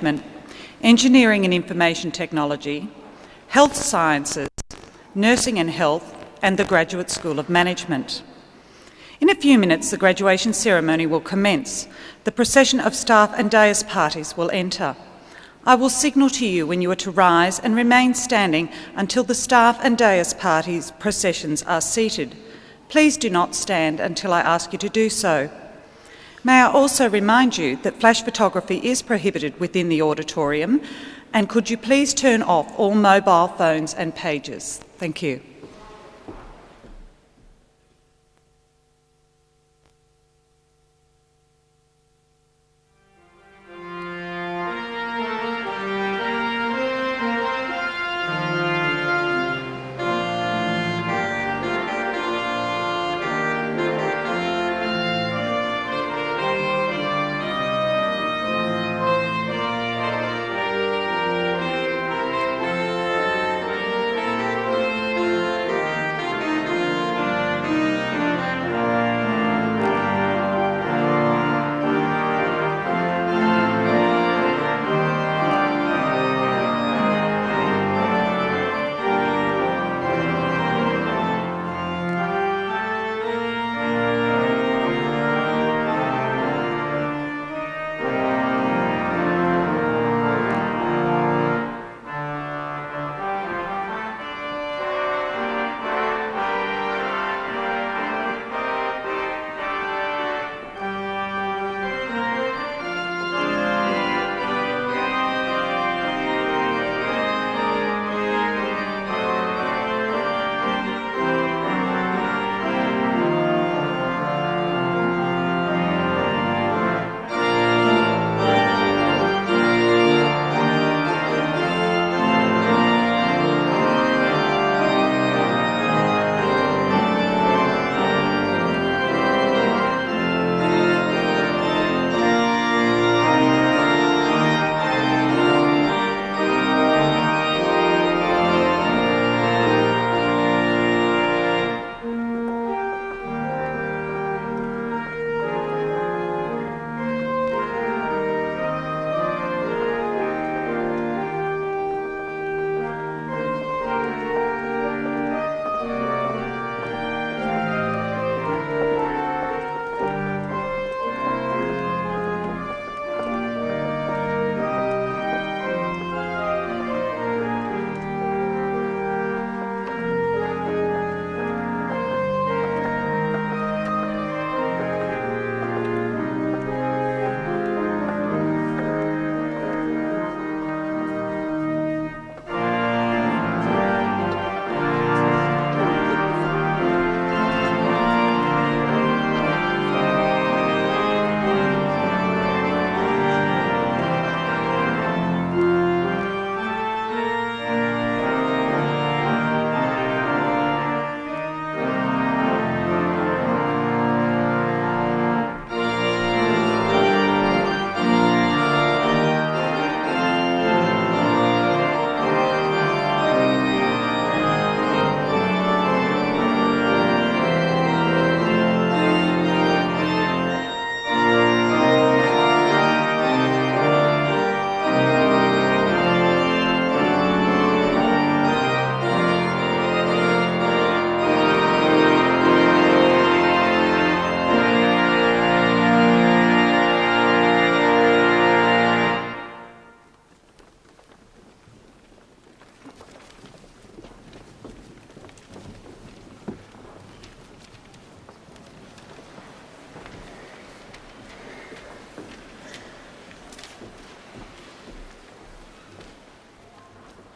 Management, Engineering and Information Technology, Health Sciences, Nursing and Health, and the Graduate School of Management. In a few minutes, the graduation ceremony will commence. The procession of staff and dais parties will enter. I will signal to you when you are to rise and remain standing until the staff and dais parties' processions are seated. Please do not stand until I ask you to do so. May I also remind you that flash photography is prohibited within the auditorium, and could you please turn off all mobile phones and pages? Thank you.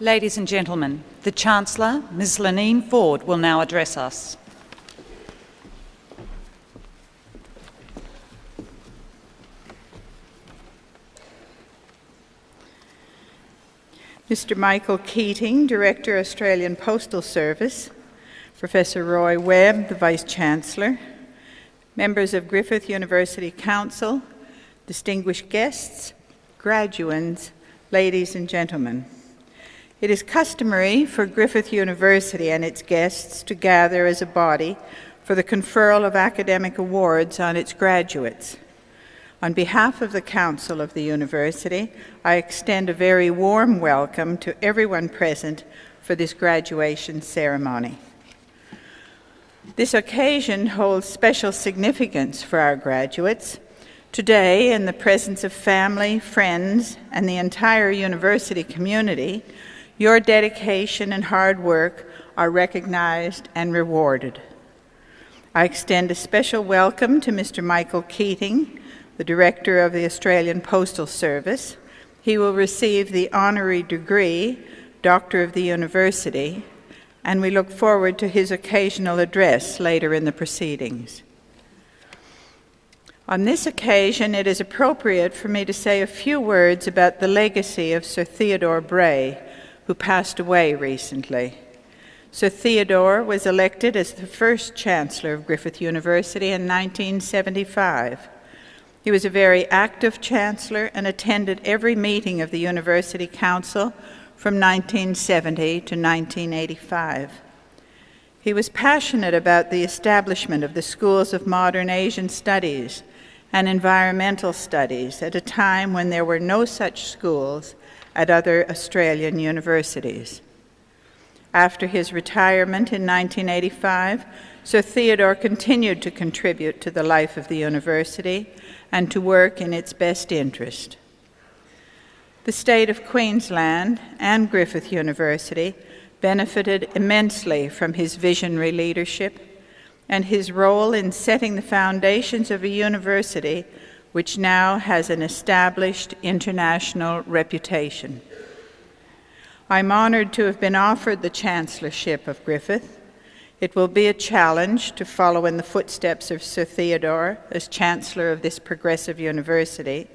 Ladies and gentlemen, the Chancellor, Ms. Lenine Ford, will now address us. Mr. Michael Keating, Director, Australian Postal Service, Professor Roy Webb, the Vice-Chancellor, members of Griffith University Council, distinguished guests, graduands, ladies and gentlemen. It is customary for Griffith University and its guests to gather as a body for the conferral of academic awards on its graduates. On behalf of the Council of the University, I extend a very warm welcome to everyone present for this graduation ceremony. This occasion holds special significance for our graduates. Today, in the presence of family, friends, and the entire university community, your dedication and hard work are recognized and rewarded. I extend a special welcome to Mr. Michael Keating, the Director of the Australian Postal Service. He will receive the honorary degree, Doctor of the University, and we look forward to his occasional address later in the proceedings. On this occasion, it is appropriate for me to say a few words about the legacy of Sir Theodore Bray, who passed away recently. Sir Theodore was elected as the first Chancellor of Griffith University in 1975. He was a very active Chancellor and attended every meeting of the University Council from 1970 to 1985. He was passionate about the establishment of the schools of modern Asian studies and environmental studies at a time when there were no such schools at other Australian universities. After his retirement in 1985, Sir Theodore continued to contribute to the life of the university and to work in its best interest. The state of Queensland and Griffith University benefited immensely from his visionary leadership and his role in setting the foundations of a university which now has an established international reputation. I'm honoured to have been offered the Chancellorship of Griffith. It will be a challenge to follow in the footsteps of Sir Theodore as Chancellor of this progressive university,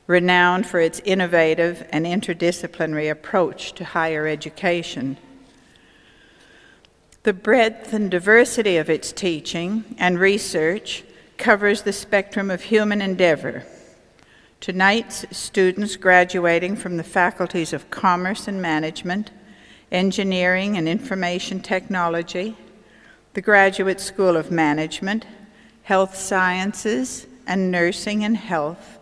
renowned for its innovative and interdisciplinary approach to higher education. The breadth and diversity of its teaching and research covers the spectrum of human endeavour. Tonight's students graduating from the Faculties of Commerce and Management, Engineering and Information Technology, the Graduate School of Management, Health Sciences, and Nursing and Health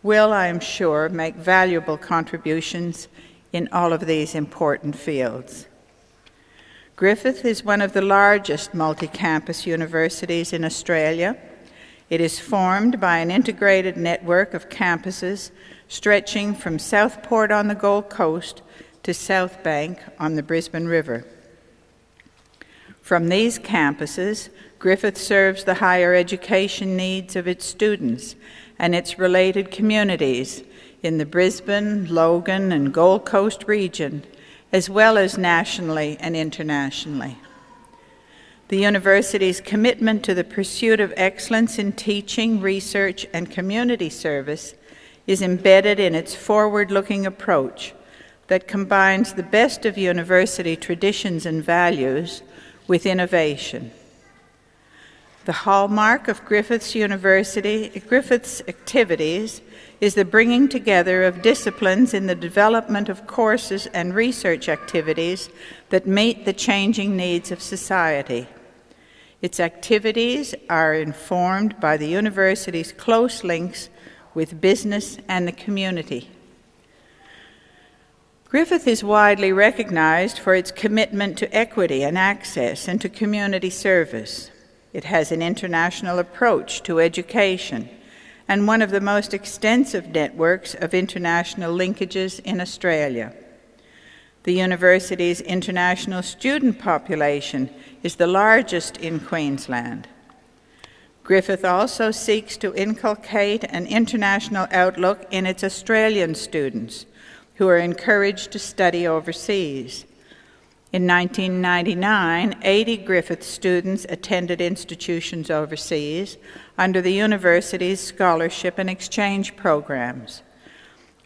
will, I am sure, make valuable contributions in all of these important fields. Griffith is one of the largest multi-campus universities in Australia. It is formed by an integrated network of campuses stretching from Southport on the Gold Coast to South Bank on the Brisbane River. From these campuses, Griffith serves the higher education needs of its students and its related communities in the Brisbane, Logan, and Gold Coast region, as well as nationally and internationally. The university's commitment to the pursuit of excellence in teaching, research, and community service is embedded in its forward-looking approach that combines the best of university traditions and values with innovation. The hallmark of Griffith's activities is the bringing together of disciplines in the development of courses and research activities that meet the changing needs of society. Its activities are informed by the university's close links with business and the community. Griffith is widely recognized for its commitment to equity and access and to community service. It has an international approach to education and one of the most extensive networks of international linkages in Australia. The university's international student population is the largest in Queensland. Griffith also seeks to inculcate an international outlook in its Australian students, who are encouraged to study overseas. In 1999, 80 Griffith students attended institutions overseas under the university's scholarship and exchange programs.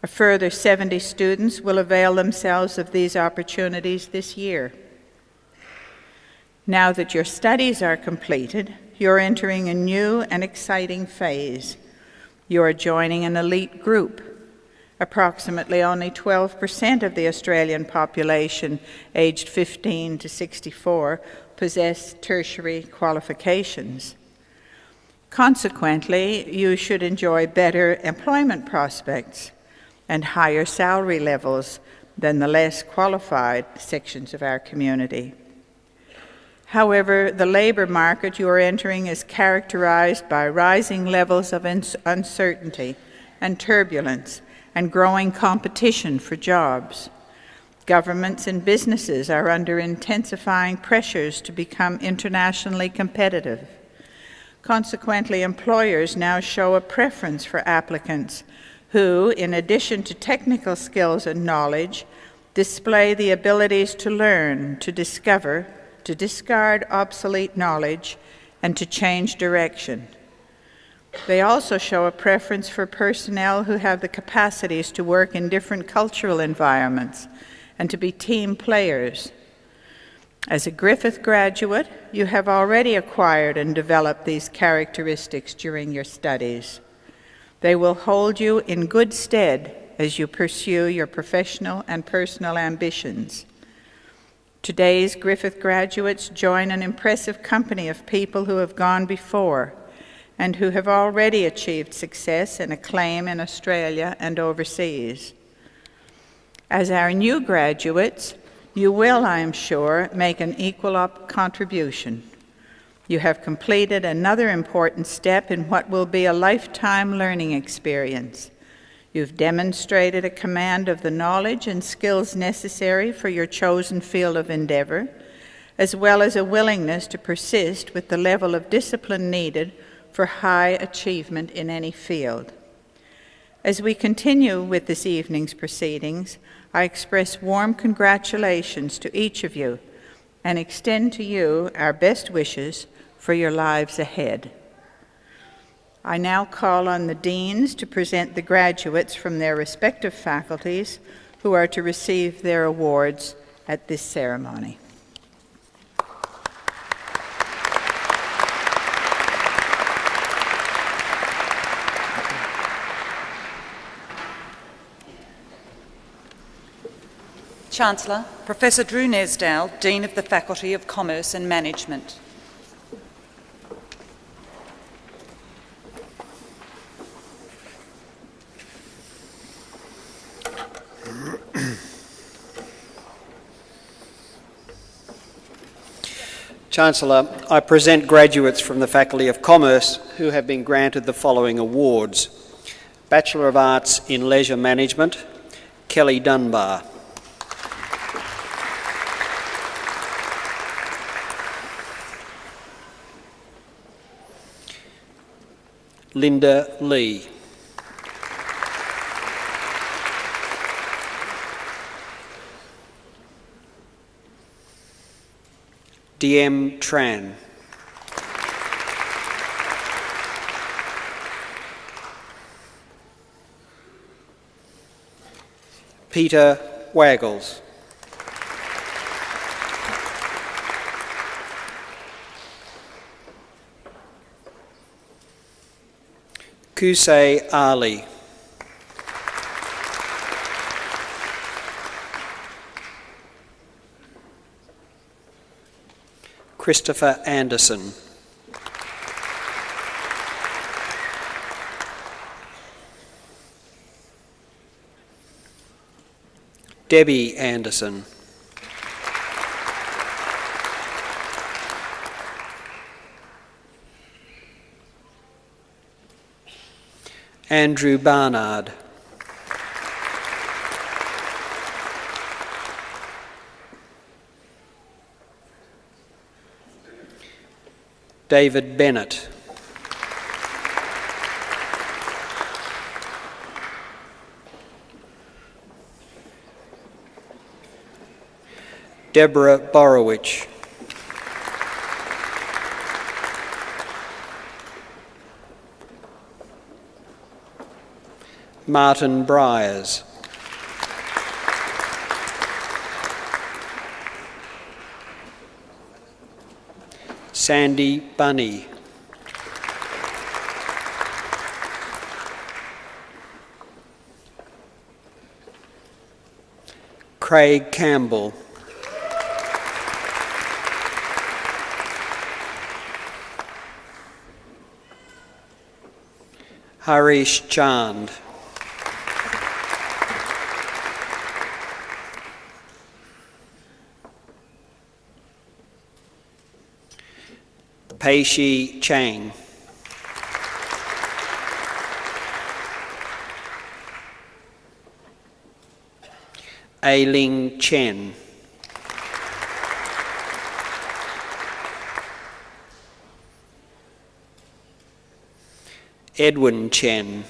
A further 70 students will avail themselves of these opportunities this year. Now that your studies are completed, you're entering a new and exciting phase. You are joining an elite group. Approximately only 12% of the Australian population aged 15 to 64 possess tertiary qualifications. Consequently, you should enjoy better employment prospects and higher salary levels than the less qualified sections of our community. However, the labour market you are entering is characterised by rising levels of uncertainty and turbulence and growing competition for jobs. Governments and businesses are under intensifying pressures to become internationally competitive. Consequently, employers now show a preference for applicants who, in addition to technical skills and knowledge, display the abilities to learn, to discover, to discard obsolete knowledge, and to change direction. They also show a preference for personnel who have the capacities to work in different cultural environments and to be team players. As a Griffith graduate, you have already acquired and developed these characteristics during your studies. They will hold you in good stead as you pursue your professional and personal ambitions. Today's Griffith graduates join an impressive company of people who have gone before and who have already achieved success and acclaim in Australia and overseas. As our new graduates, you will, I am sure, make an equal contribution. You have completed another important step in what will be a lifetime learning experience. You've demonstrated a command of the knowledge and skills necessary for your chosen field of endeavour, as well as a willingness to persist with the level of discipline needed for high achievement in any field. As we continue with this evening's proceedings, I express warm congratulations to each of you and extend to you our best wishes for your lives ahead. I now call on the deans to present the graduates from their respective faculties who are to receive their awards at this ceremony. Chancellor, Professor Drew Nesdale, Dean of the Faculty of Commerce and Management. Chancellor, I present graduates from the Faculty of Commerce who have been granted the following awards. Bachelor of Arts in Leisure Management, Kelly Dunbar. Linda Lee. DM Tran. Peter Waggles. Kusei Ali. Christopher Anderson. Debbie Anderson. Andrew Barnard. David Bennett. Deborah Borowich. Martin Briers. Sandy Bunny. Craig Campbell. Harish Chand. Pei-Shi Chang. Ailing Chen. Edwin Chen.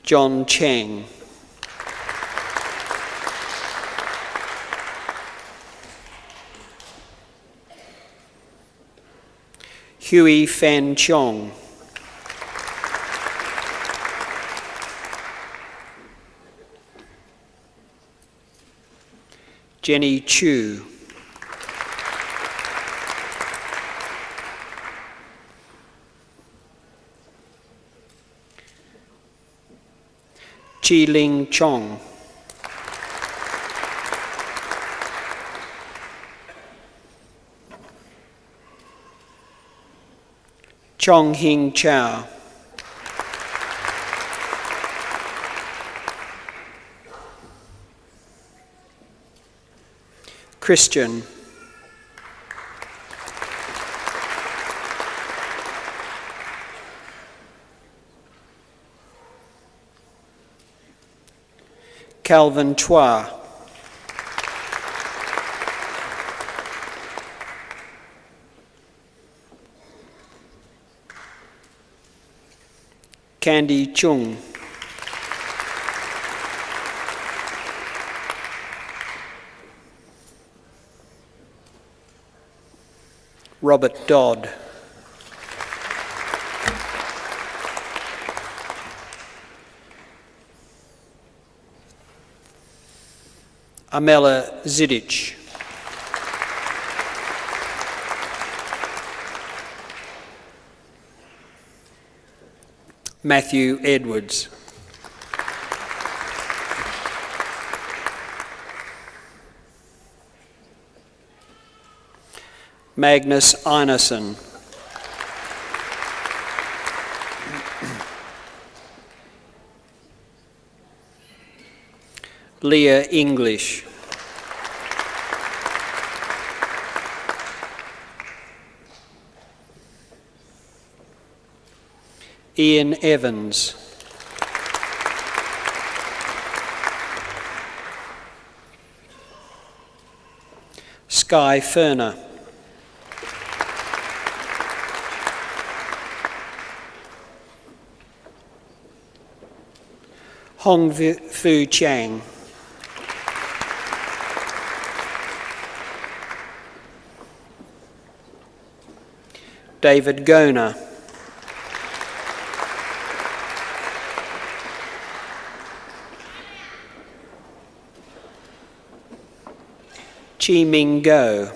John Cheng. Huey Fan Chong. Jenny Chu. Chi Ling Chong. Chong Hing Chow. Christian. Calvin Chua. Candy Chung. Robert Dodd. Amela Zidic. Matthew Edwards. Magnus Einarsson. Leah English. Ian Evans. Sky Ferner. Hong Fu Chang. David Gona. Chi Ming Go.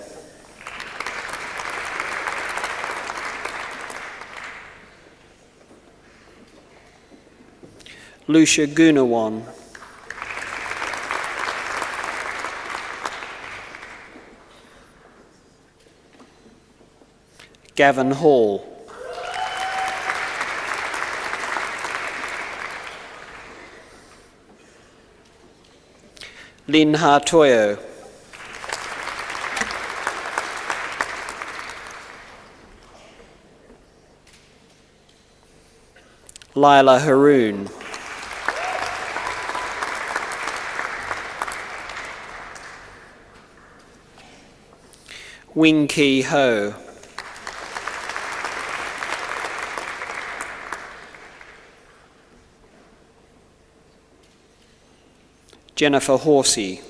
Lucia Gunawan. Gavin Hall. Lin Hartoyo. Lila Haroon. Wing Ki Ho. Jennifer Horsey.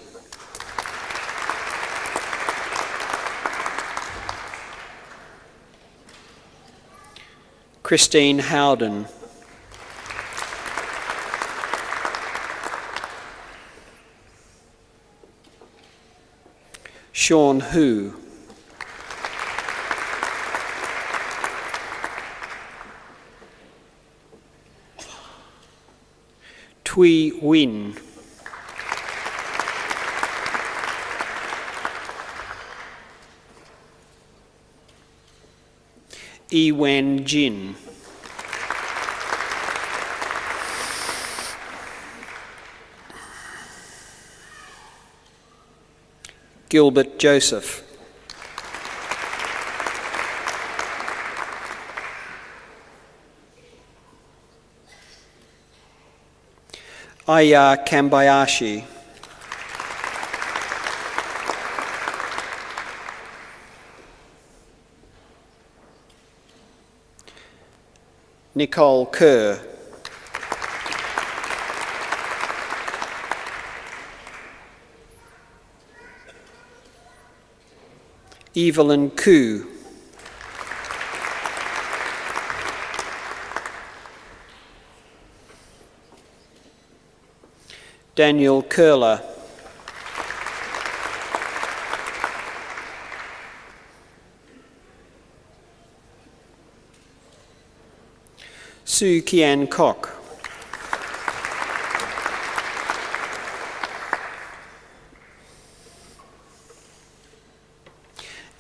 Christine Howden. Sean Hu. Tui Win. Ewen Jin. Gilbert Joseph. Aya Kambayashi. Nicole Kerr. Evelyn Koo. Daniel Curler. Sue Kian Kok.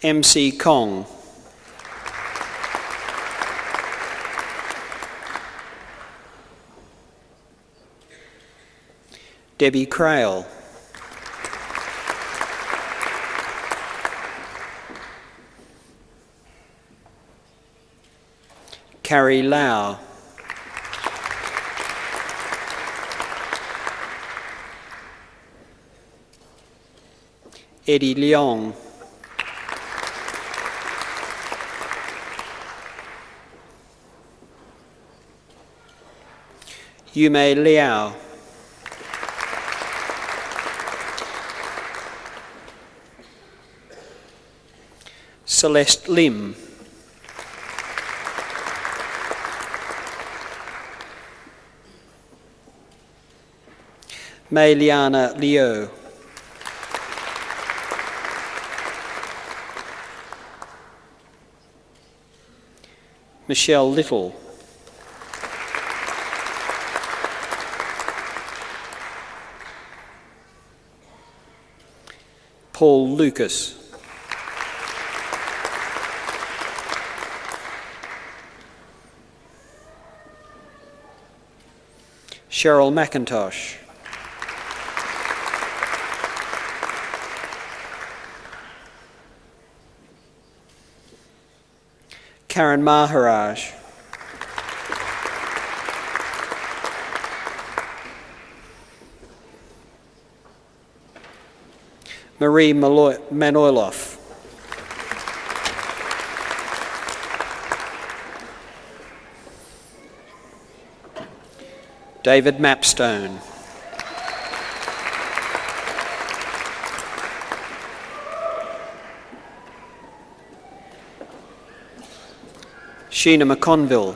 MC Kong. Debbie Crail. Carrie Lau. Eddie Leong. Yume Liao. Celeste Lim. Mayliana Leo. Michelle Little. Paul Lucas. Cheryl McIntosh. Karen Maharaj. Marie Manoilov. David Mapstone. Sheena McConville.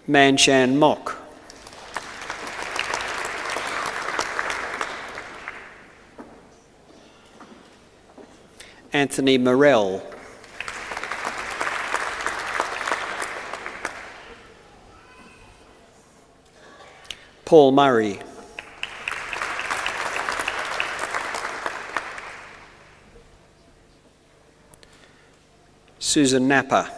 Manshan Mock. Anthony Morell. Paul Murray. Susan Napper.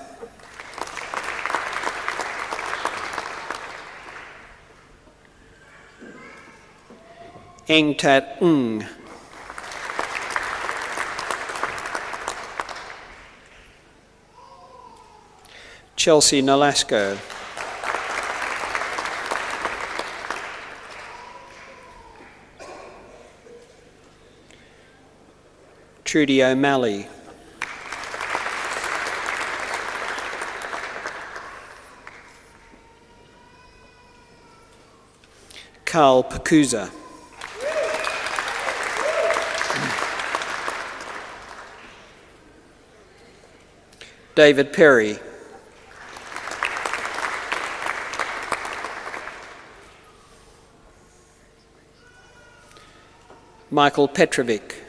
Eng Tat Ng. Chelsea Nolasco. Trudy O'Malley. Carl Pacuza. David Perry. Michael Petrovic.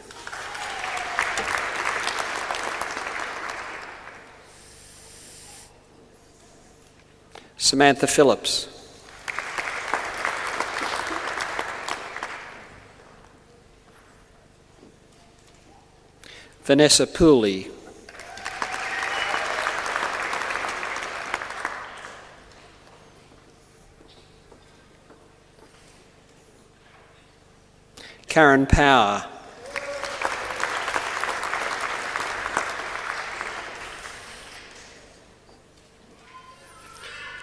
Samantha Phillips. Vanessa Pooley. Karen Power.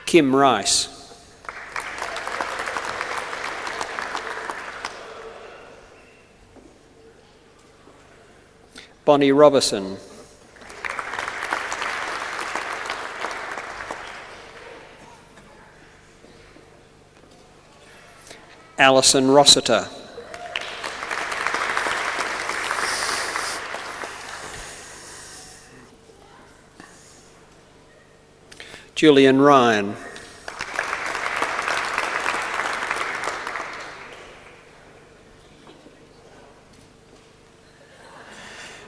Kim Rice. Bonnie Robertson. Alison Rossiter. Julian Ryan.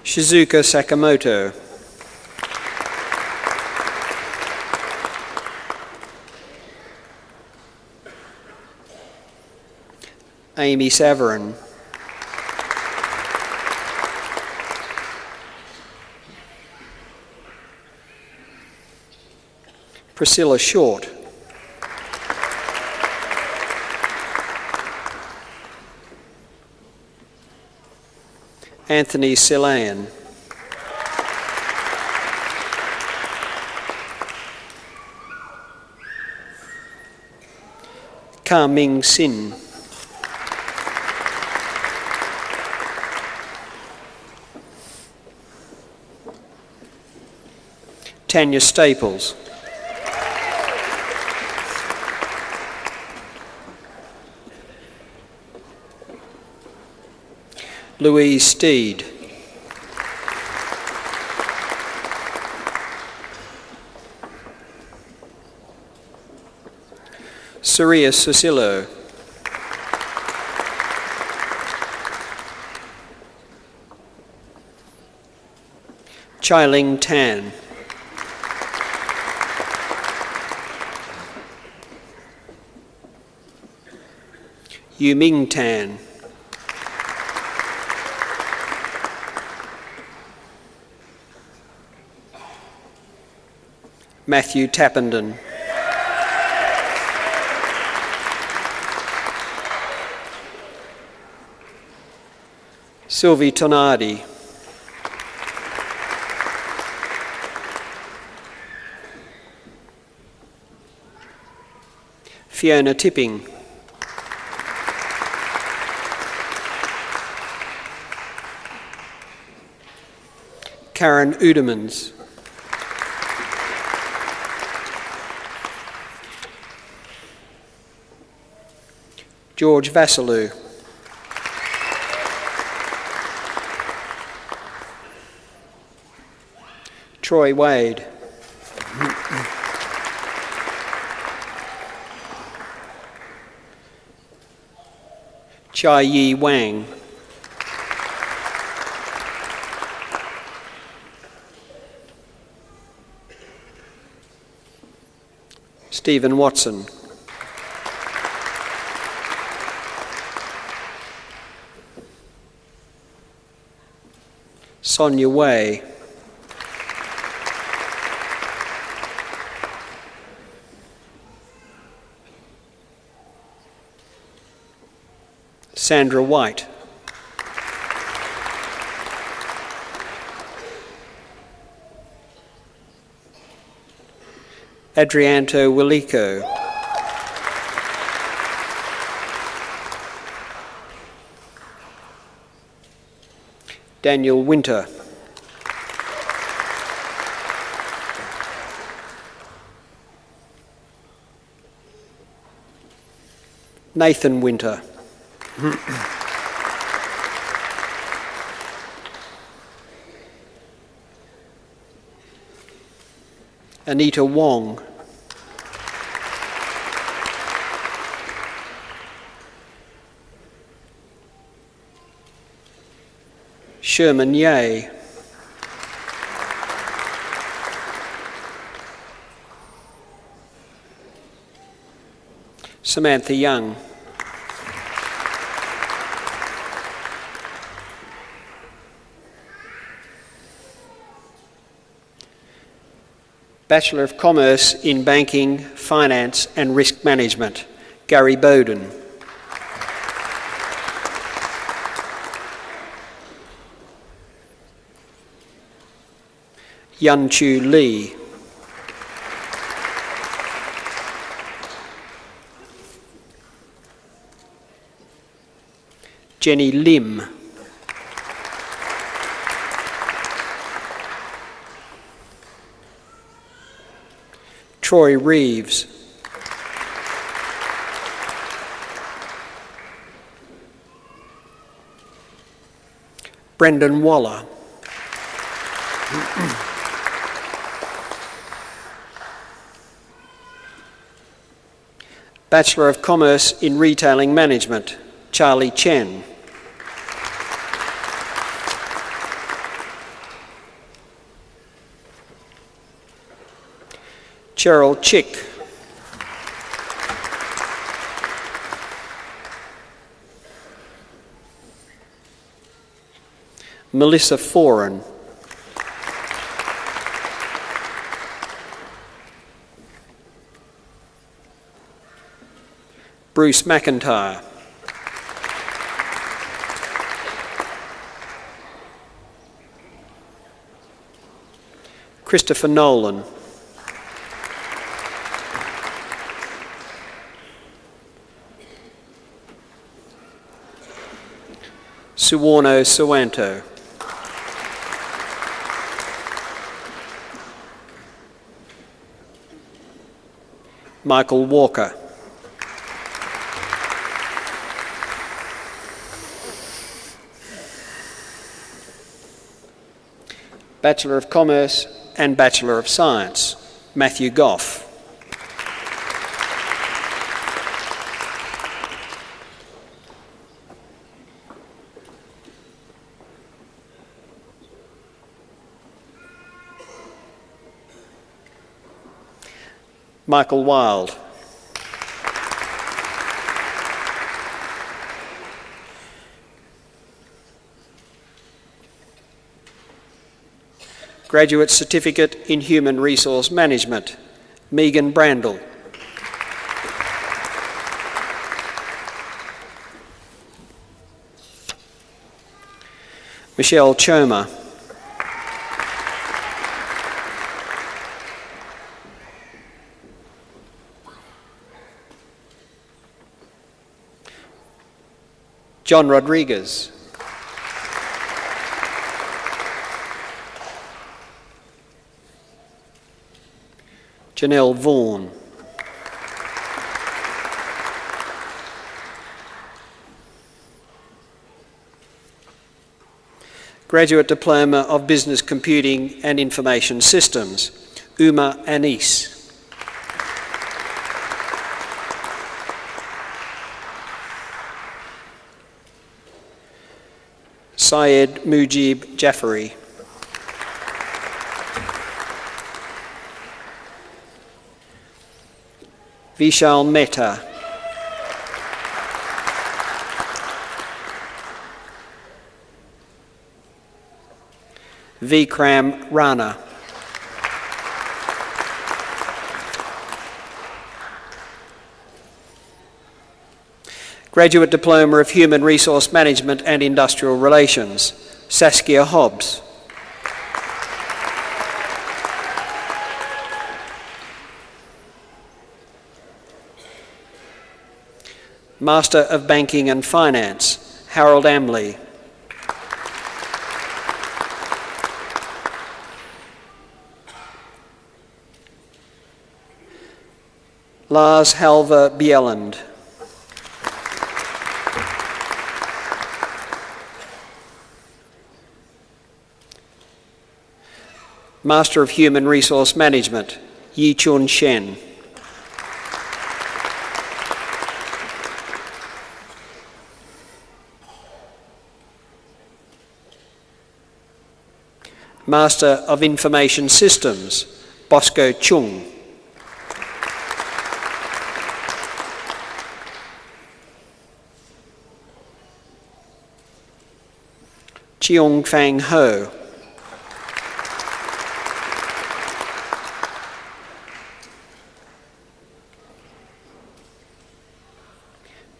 Shizuka Sakamoto. Amy Savarin. Priscilla Short. Anthony Silan. Ka Ming Sin. Tanya Staples. Louise Steed. Saria Susilo. Chai Ling Tan. Yu Ming Tan. Matthew Tappenden. Sylvie Tonardi. Fiona Tipping. Karen Udemans. George Vassalou. Troy Wade. Chai Yi Wang. Stephen Watson. Sonia Way. Sandra White. Adrianto Willico. Daniel Winter. Nathan Winter. Anita Wong. Sherman Yeh. Samantha Young. Bachelor of Commerce in Banking, Finance and Risk Management, Gary Bowden. Yun Chu Lee. Jenny Lim. Troy Reeves. Brendan Waller. Bachelor of Commerce in Retailing Management, Charlie Chen. Cheryl Chick. Melissa Foran. Bruce McIntyre. Christopher Nolan. Suwarno Sawanto. Michael Walker. Bachelor of Commerce and Bachelor of Science, Matthew Goff. Michael Wild. Graduate Certificate in Human Resource Management, Megan Brandle. Michelle Choma. John Rodriguez. Janelle Vaughan. Graduate Diploma of Business Computing and Information Systems, Uma Anis. Syed Mujib Jaffari. Vishal Mehta. Vikram Rana. Graduate Diploma of Human Resource Management and Industrial Relations, Saskia Hobbs. Master of Banking and Finance, Harold Amley. Lars Halver Bjelland. Master of Human Resource Management, Yi Chun Shen. Master of Information Systems, Bosco Chung. Cheong Fang Ho.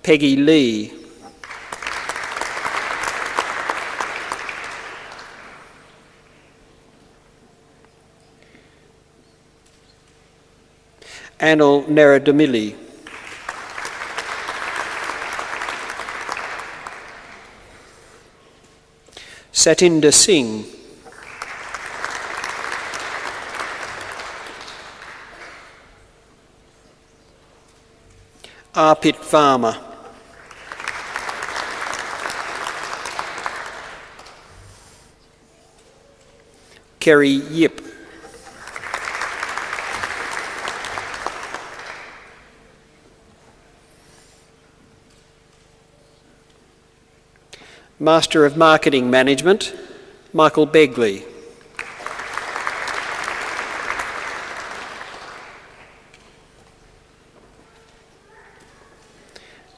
Peggy Lee. Anil Neradamili. Satinder Singh. Arpit Varma. Kerry Yip. Master of Marketing Management, Michael Begley.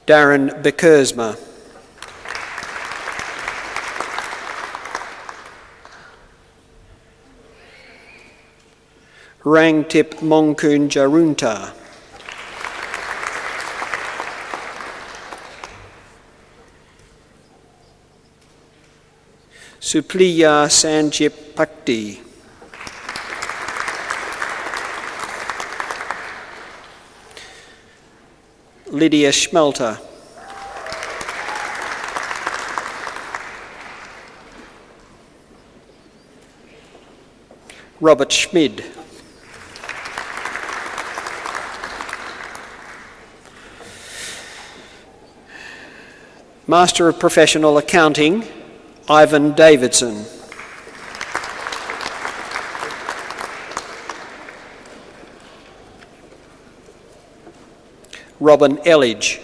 Darren Bekersma. Rangtip Mongkun Jarunta. Supliya Sanjip Pakti. Lydia Schmelter. Robert Schmid. Master of Professional Accounting, Ivan Davidson. Robin Elledge.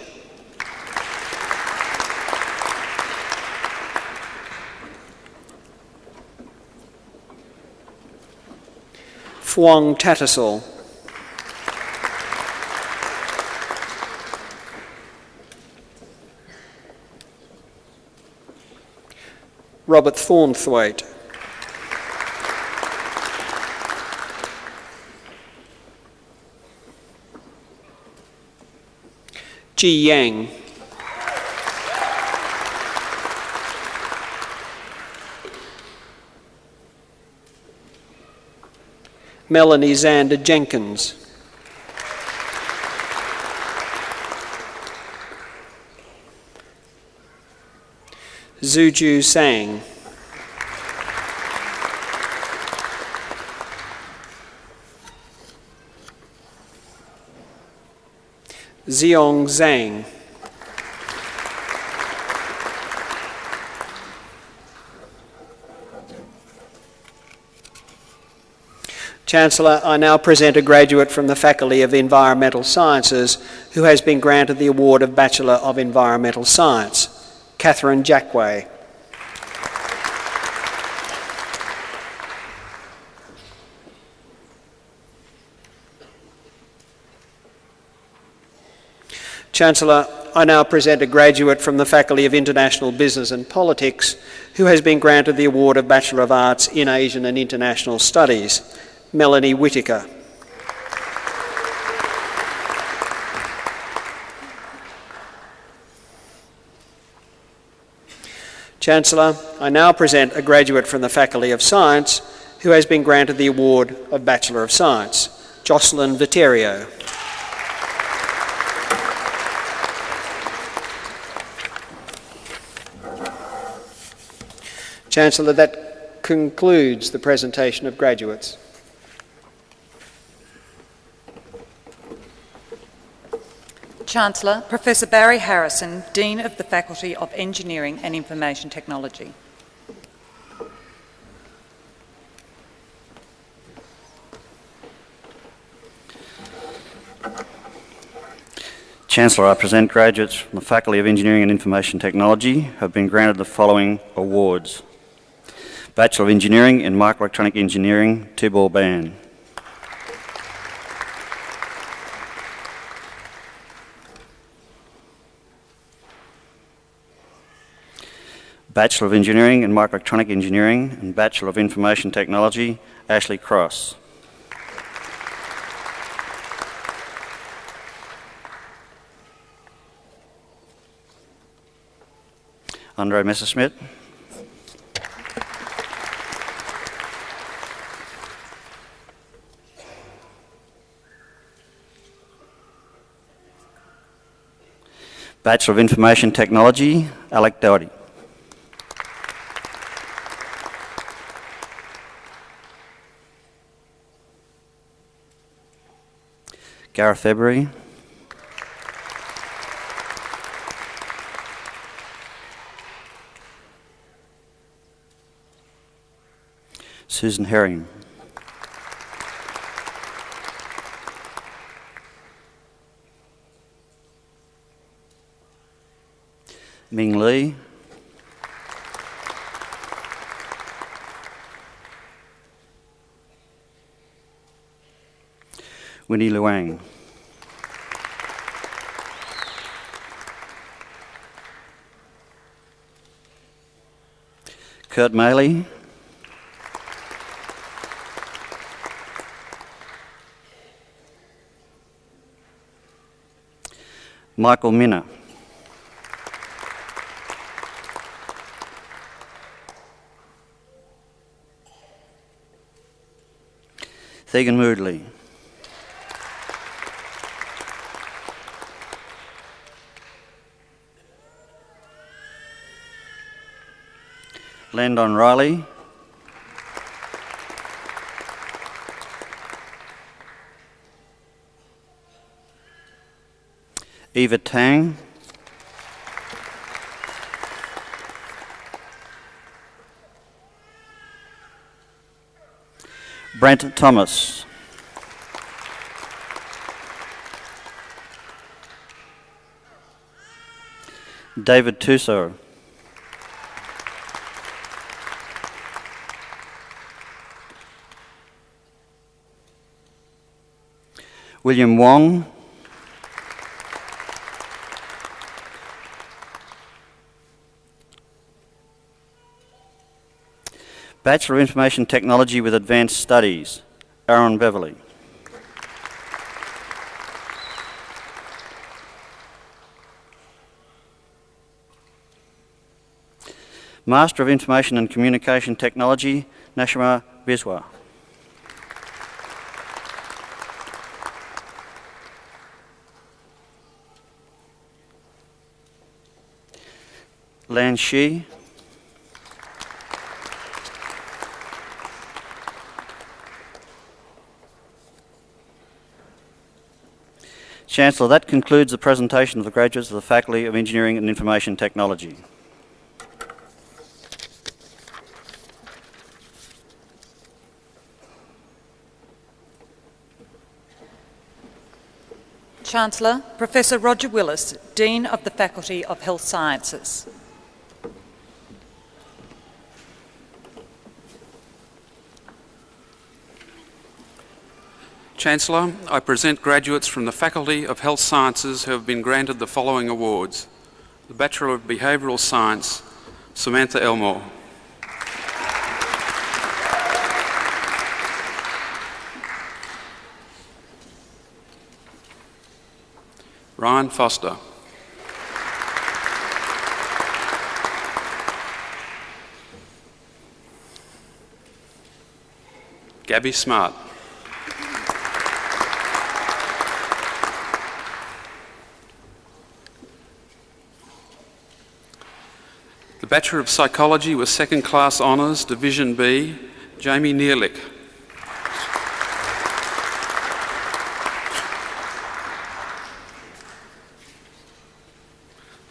Phuong Tattersall. Robert Thornthwaite. Ji Yang. Melanie Zander Jenkins. Zuju Sang. Ziong Zhang. Chancellor, I now present a graduate from the Faculty of Environmental Sciences who has been granted the award of Bachelor of Environmental Science, Catherine Jackway. Chancellor, I now present a graduate from the Faculty of International Business and Politics who has been granted the award of Bachelor of Arts in Asian and International Studies, Melanie Whittaker. Chancellor, I now present a graduate from the Faculty of Science who has been granted the award of Bachelor of Science, Jocelyn Viterio. Chancellor, that concludes the presentation of graduates. Chancellor, Professor Barry Harrison, Dean of the Faculty of Engineering and Information Technology. Chancellor, I present graduates from the Faculty of Engineering and Information Technology who have been granted the following awards. Bachelor of Engineering in Microelectronic Engineering, Tibor Ban. Bachelor of Engineering in Microelectronic Engineering and Bachelor of Information Technology, Ashley Cross. Andre Messerschmidt. Bachelor of Information Technology, Alec Doherty. Gareth February. Susan Herring. Ming Lee. Winnie Luang. Kurt Maley. Michael Minner. Thegan Moodley. Landon Riley. Eva Tang. Brent Thomas. David Tuso. William Wong. Bachelor of Information Technology with Advanced Studies, Aaron Beverley. Master of Information and Communication Technology, Nashima Biswa. Lan Shi. Chancellor, that concludes the presentation of the graduates of the Faculty of Engineering and Information Technology. Chancellor, Professor Roger Willis, Dean of the Faculty of Health Sciences. Chancellor, I present graduates from the Faculty of Health Sciences who have been granted the following awards. The Bachelor of Behavioural Science, Samantha Elmore. Ryan Foster. Gabby Smart. The Bachelor of Psychology with Second Class Honours, Division B, Jamie Neerlich.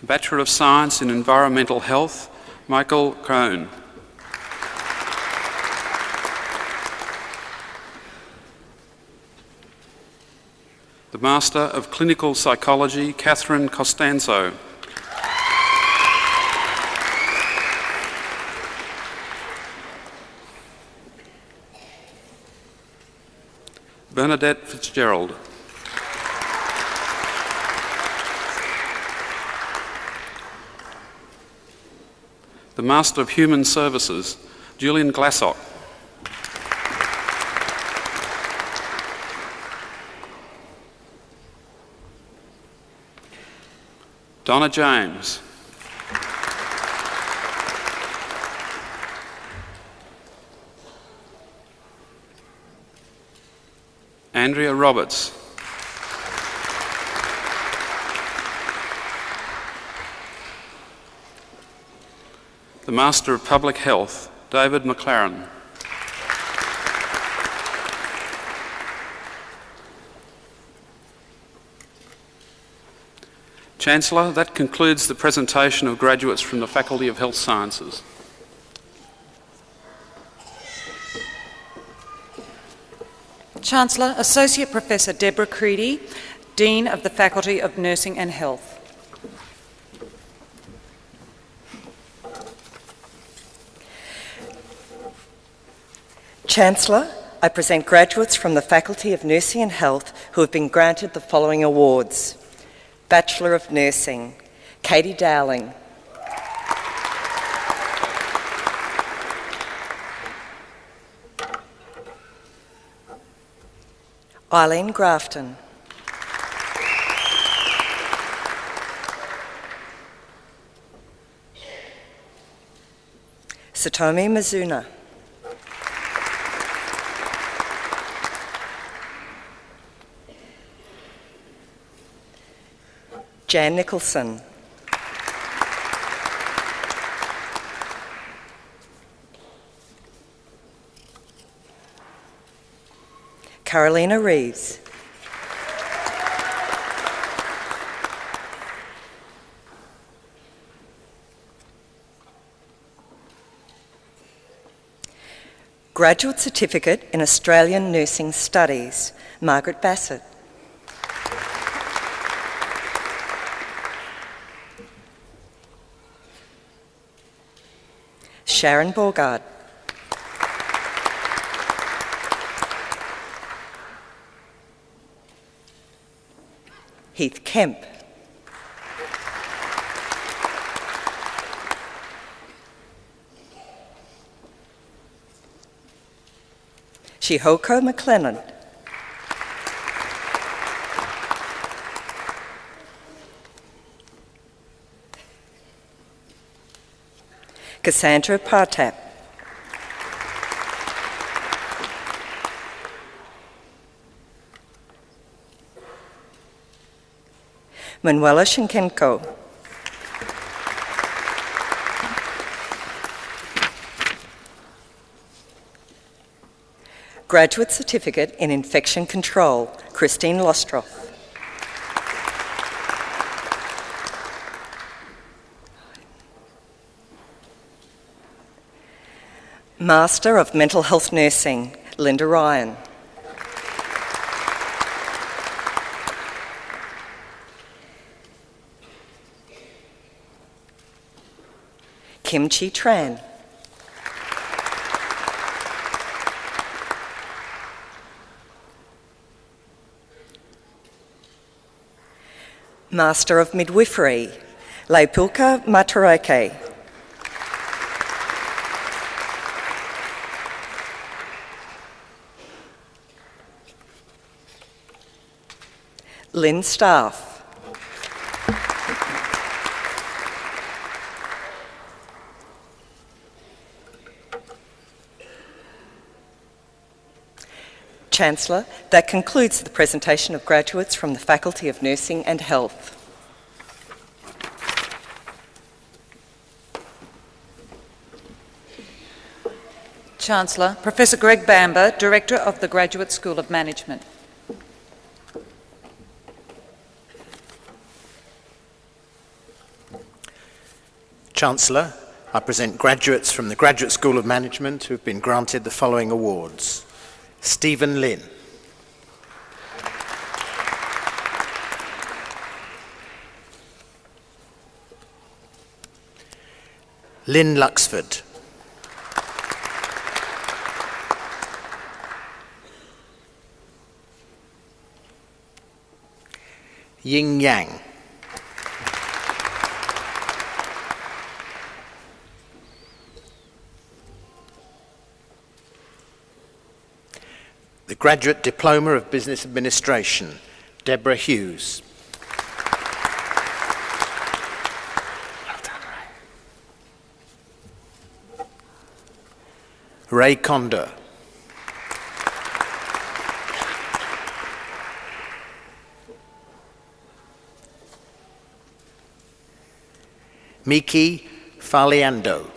The Bachelor of Science in Environmental Health, Michael Crone. The Master of Clinical Psychology, Catherine Costanzo. Bernadette Fitzgerald. The Master of Human Services, Julian Glassock. Donna James. Andrea Roberts. The Master of Public Health, David McLaren. Chancellor, that concludes the presentation of graduates from the Faculty of Health Sciences. Chancellor, Associate Professor Deborah Creedy, Dean of the Faculty of Nursing and Health. Chancellor, I present graduates from the Faculty of Nursing and Health who have been granted the following awards. Bachelor of Nursing, Katie Dowling. Eileen Grafton. Satomi Mizuna. Jan Nicholson. Carolina Reeves. Graduate Certificate in Australian Nursing Studies, Margaret Bassett. Sharon Borgard. Heath Kemp. Shihoko McLennan. Cassandra Partap. Manuela Shinkenko. Graduate Certificate in Infection Control, Christine Lostroff. Master of Mental Health Nursing, Linda Ryan. Kim Chi Tran. Master of Midwifery, Leipulka Matareke. Lynn Staff. Chancellor, that concludes the presentation of graduates from the Faculty of Nursing and Health. Chancellor, Professor Greg Bamber, Director of the Graduate School of Management. Chancellor, I present graduates from the Graduate School of Management who have been granted the following awards. Stephen Lynn. Lynn Luxford. Ying Yang. The Graduate Diploma of Business Administration, Deborah Hughes. Ray Condor. Miki Faliando.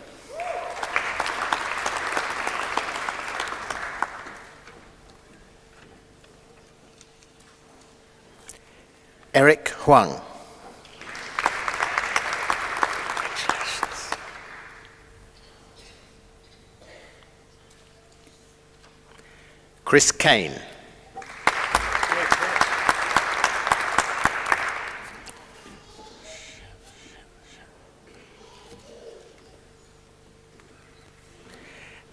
Eric Huang. Chris Kane.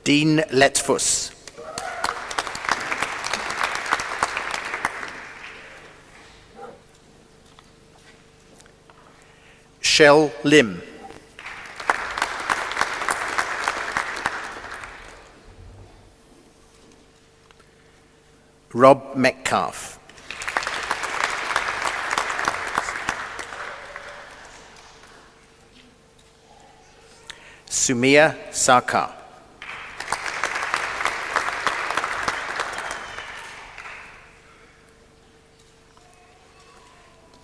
Dean Letfus. Shell Lim. Rob Metcalf. Sumia Sarkar.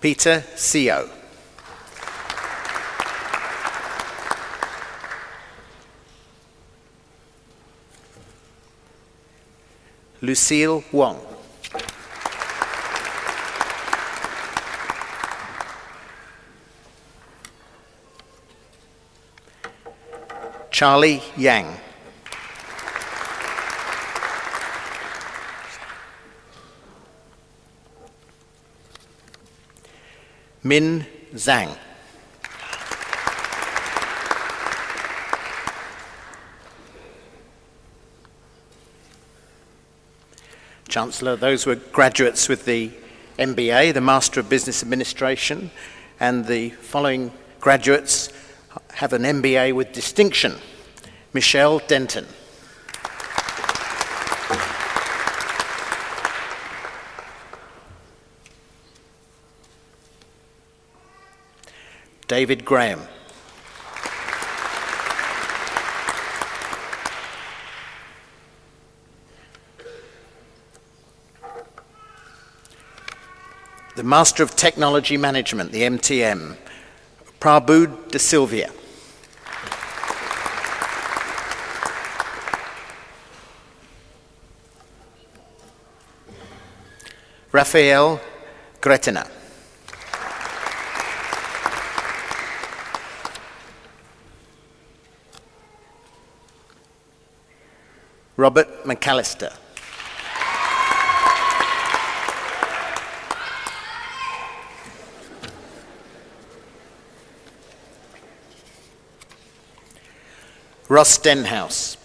Peter Seo. Lucille Wong. Charlie Yang. Min Zhang. Chancellor, those were graduates with the MBA, the Master of Business Administration, and the following graduates have an MBA with distinction. Michelle Denton. David Graham. The Master of Technology Management, the MTM, Prabhu De Silvia. Raphael Gretina. Robert McAllister. Ross Stenhouse.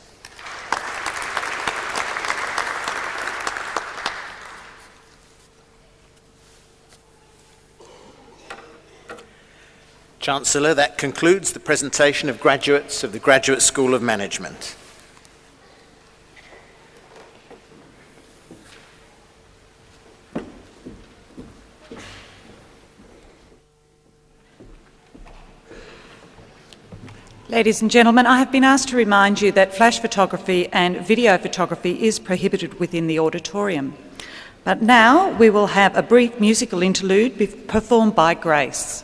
Chancellor, that concludes the presentation of graduates of the Graduate School of Management. Ladies and gentlemen, I have been asked to remind you that flash photography and video photography is prohibited within the auditorium. But now we will have a brief musical interlude performed by Grace.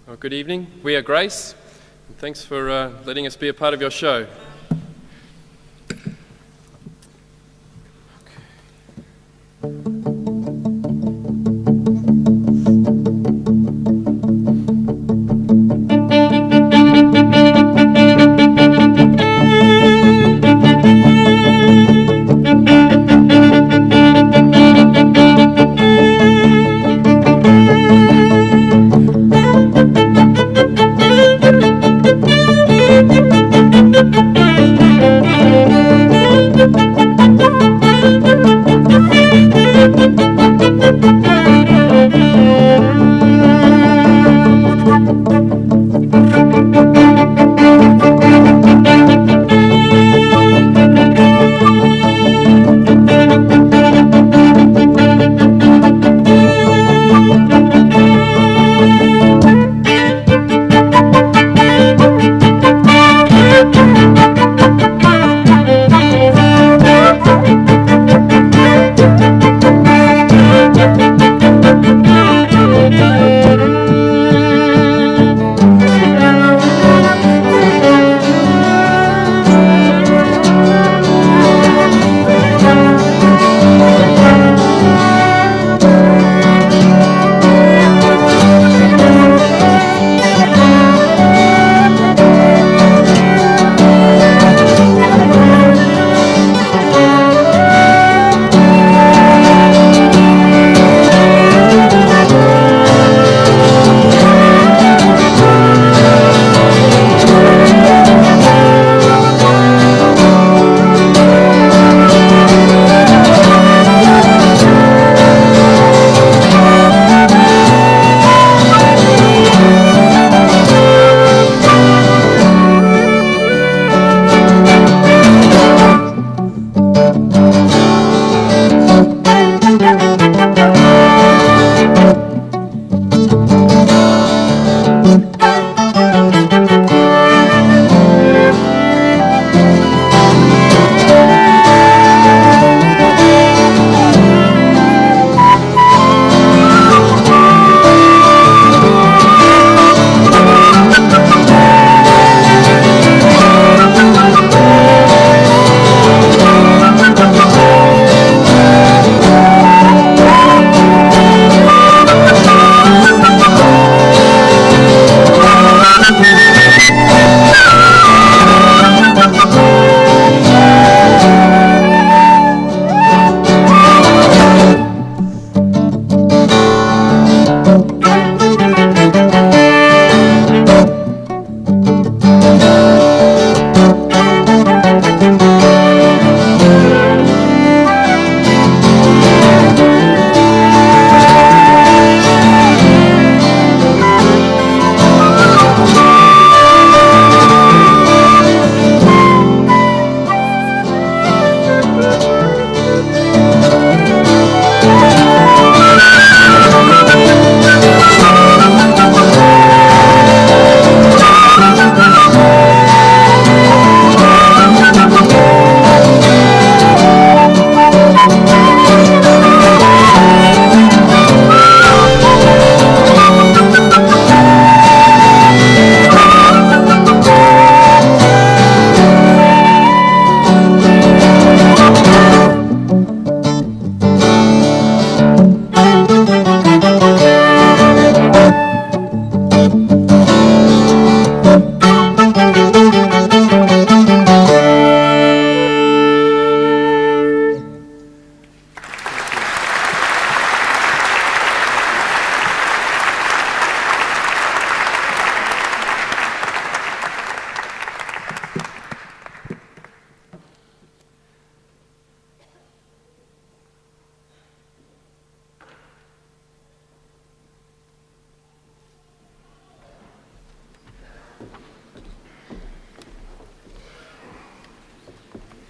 Well, good evening. We are Grace, and thanks for letting us be a part of your show.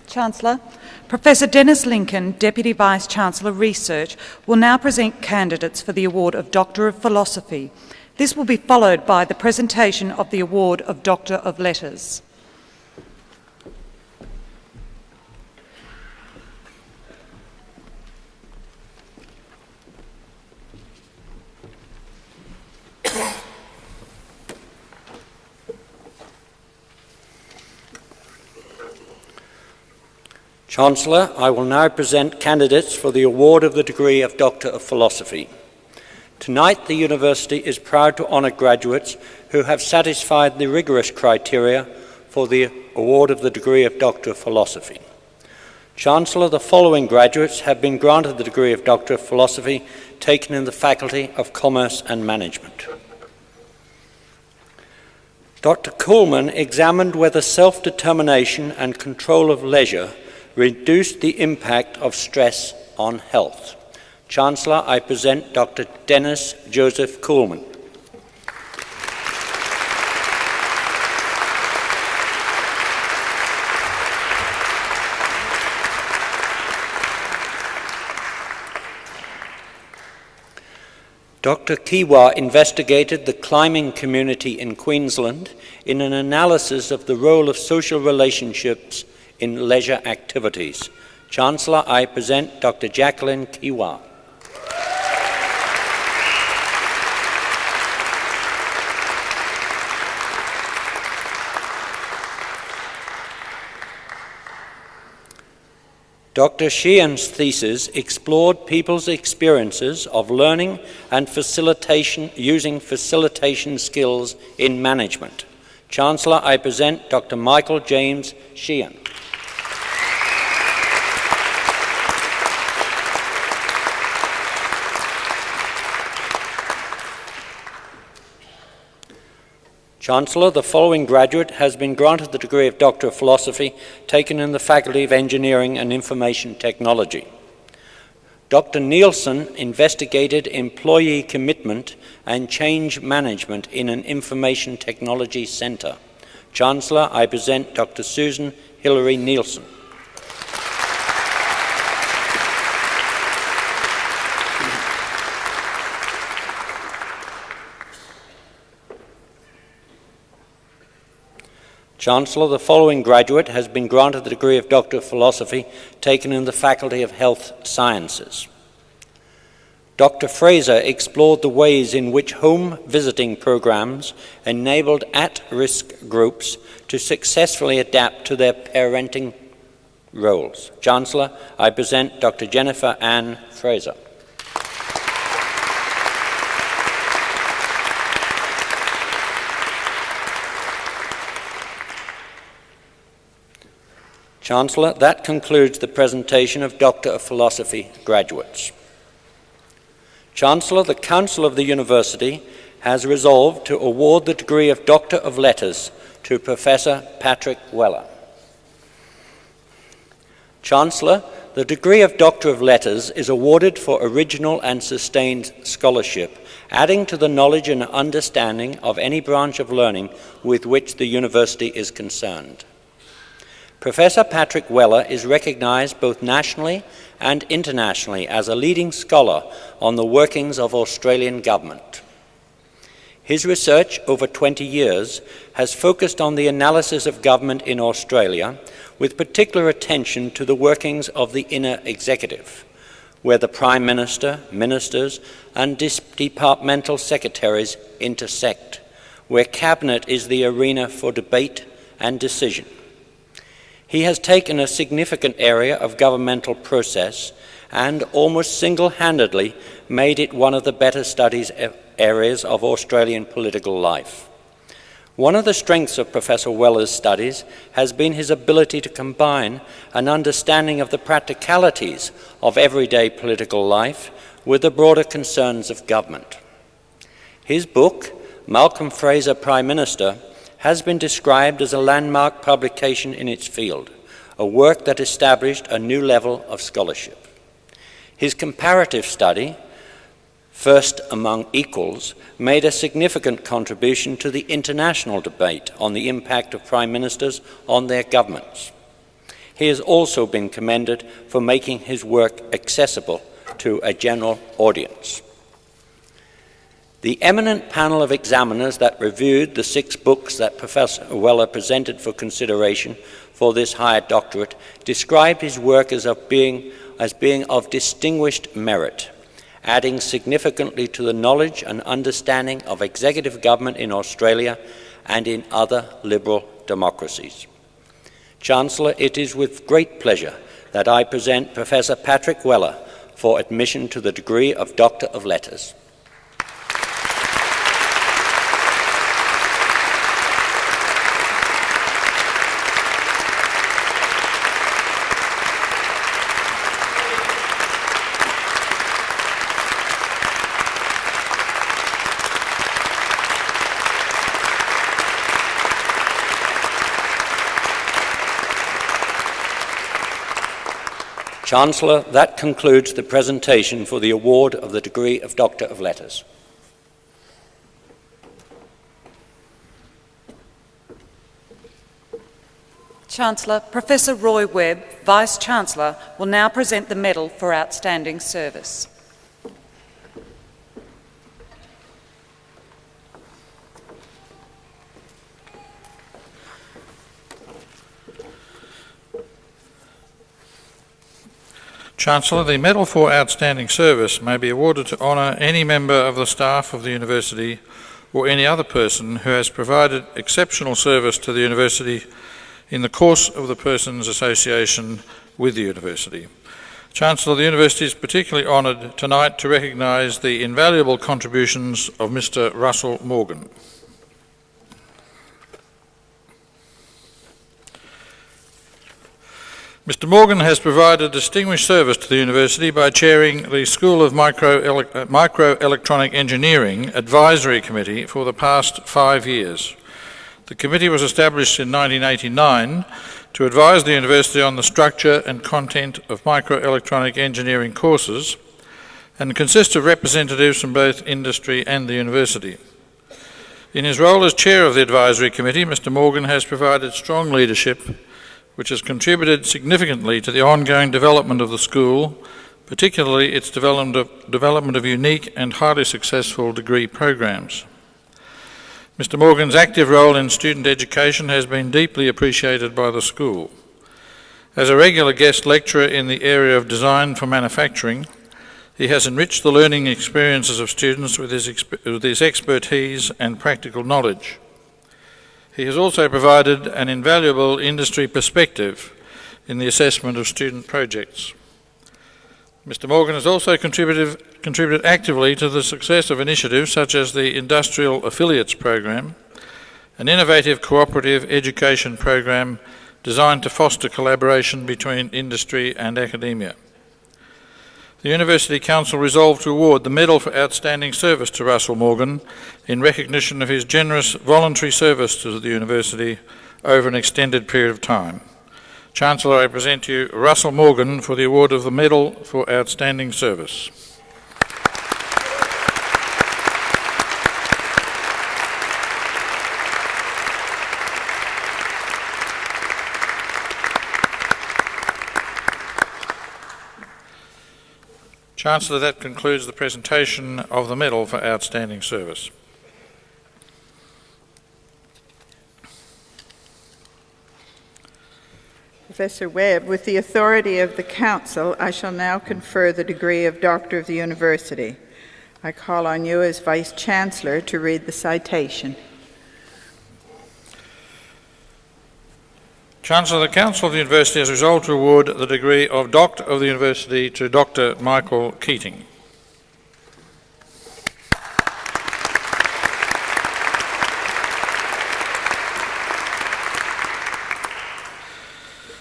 Chancellor, Professor Dennis Lincoln, Deputy Vice-Chancellor Research, will now present candidates for the award of Doctor of Philosophy. This will be followed by the presentation of the award of Doctor of Letters. Chancellor, I will now present candidates for the award of the degree of Doctor of Philosophy. Tonight, the University is proud to honour graduates who have satisfied the rigorous criteria for the award of the degree of Doctor of Philosophy. Chancellor, the following graduates have been granted the degree of Doctor of Philosophy taken in the Faculty of Commerce and Management. Dr. Kuhlmann examined whether self-determination and control of leisure reduced the impact of stress on health. Chancellor, I present Dr. Dennis Joseph Kuhlmann. Dr. Kiwa investigated the climbing community in Queensland in an analysis of the role of social relationships in leisure activities. Chancellor, I present Dr. Jacqueline Kiwa. Dr. Sheehan's thesis explored people's experiences of learning and facilitation using facilitation skills in management. Chancellor, I present Dr. Michael James Sheehan. Chancellor, the following graduate has been granted the degree of Doctor of Philosophy taken in the Faculty of Engineering and Information Technology. Dr. Nielsen investigated employee commitment and change management in an information technology centre. Chancellor, I present Dr. Susan Hilary Nielsen. Chancellor, the following graduate has been granted the degree of Doctor of Philosophy taken in the Faculty of Health Sciences. Dr. Fraser explored the ways in which home visiting programs enabled at-risk groups to successfully adapt to their parenting roles. Chancellor, I present Dr. Jennifer Ann Fraser. Chancellor, that concludes the presentation of Doctor of Philosophy graduates. Chancellor, the Council of the University has resolved to award the degree of Doctor of Letters to Professor Patrick Weller. Chancellor, the degree of Doctor of Letters is awarded for original and sustained scholarship, adding to the knowledge and understanding of any branch of learning with which the University is concerned. Professor Patrick Weller is recognised both nationally and internationally as a leading scholar on the workings of Australian government. His research over 20 years has focused on the analysis of government in Australia, with particular attention to the workings of the inner executive, where the Prime Minister, ministers and departmental secretaries intersect, where Cabinet is the arena for debate and decision. He has taken a significant area of governmental process and almost single-handedly made it one of the better studies areas of Australian political life. One of the strengths of Professor Weller's studies has been his ability to combine an understanding of the practicalities of everyday political life with the broader concerns of government. His book, Malcolm Fraser Prime Minister, has been described as a landmark publication in its field, a work that established a new level of scholarship. His comparative study, First Among Equals, made a significant contribution to the international debate on the impact of prime ministers on their governments. He has also been commended for making his work accessible to a general audience. The eminent panel of examiners that reviewed the 6 books that Professor Weller presented for consideration for this higher doctorate described his work as being of distinguished merit, adding significantly to the knowledge and understanding of executive government in Australia and in other liberal democracies. Chancellor, it is with great pleasure that I present Professor Patrick Weller for admission to the degree of Doctor of Letters. Chancellor, that concludes the presentation for the award of the degree of Doctor of Letters. Chancellor, Professor Roy Webb, Vice-Chancellor, will now present the Medal for Outstanding Service. Chancellor, the Medal for Outstanding Service may be awarded to honour any member of the staff of the University or any other person who has provided exceptional service to the University in the course of the person's association with the University. Chancellor, the University is particularly honoured tonight to recognise the invaluable contributions of Mr. Russell Morgan. Mr. Morgan has provided distinguished service to the University by chairing the School of Microelectronic Engineering Advisory Committee for the past 5 years. The committee was established in 1989 to advise the University on the structure and content of microelectronic engineering courses and consists of representatives from both industry and the University. In his role as chair of the advisory committee, Mr. Morgan has provided strong leadership which has contributed significantly to the ongoing development of the school, particularly its development of unique and highly successful degree programs. Mr. Morgan's active role in student education has been deeply appreciated by the school. As a regular guest lecturer in the area of design for manufacturing, he has enriched the learning experiences of students with his expertise and practical knowledge. He has also provided an invaluable industry perspective in the assessment of student projects. Mr. Morgan has also contributed actively to the success of initiatives such as the Industrial Affiliates Program, an innovative cooperative education program designed to foster collaboration between industry and academia. The University Council resolved to award the Medal for Outstanding Service to Russell Morgan in recognition of his generous voluntary service to the University over an extended period of time. Chancellor, I present to you Russell Morgan for the award of the Medal for Outstanding Service. Chancellor, that concludes the presentation of the Medal for Outstanding Service. Professor Webb, with the authority of the Council, I shall now confer the degree of Doctor of the University. I call on you as Vice-Chancellor to read the citation. Chancellor, the Council of the University has resolved to award the degree of Doctor of the University to Dr. Michael Keating.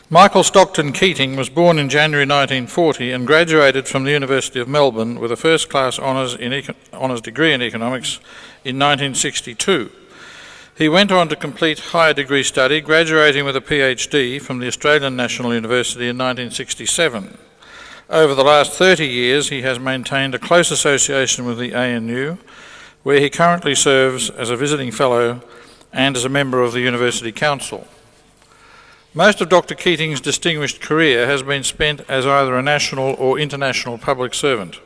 Michael Stockton Keating was born in January 1940 and graduated from the University of Melbourne with a first-class honours degree in economics in 1962. He went on to complete higher degree study, graduating with a PhD from the Australian National University in 1967. Over the last 30 years, he has maintained a close association with the ANU, where he currently serves as a visiting fellow and as a member of the University Council. Most of Dr. Keating's distinguished career has been spent as either a national or international public servant.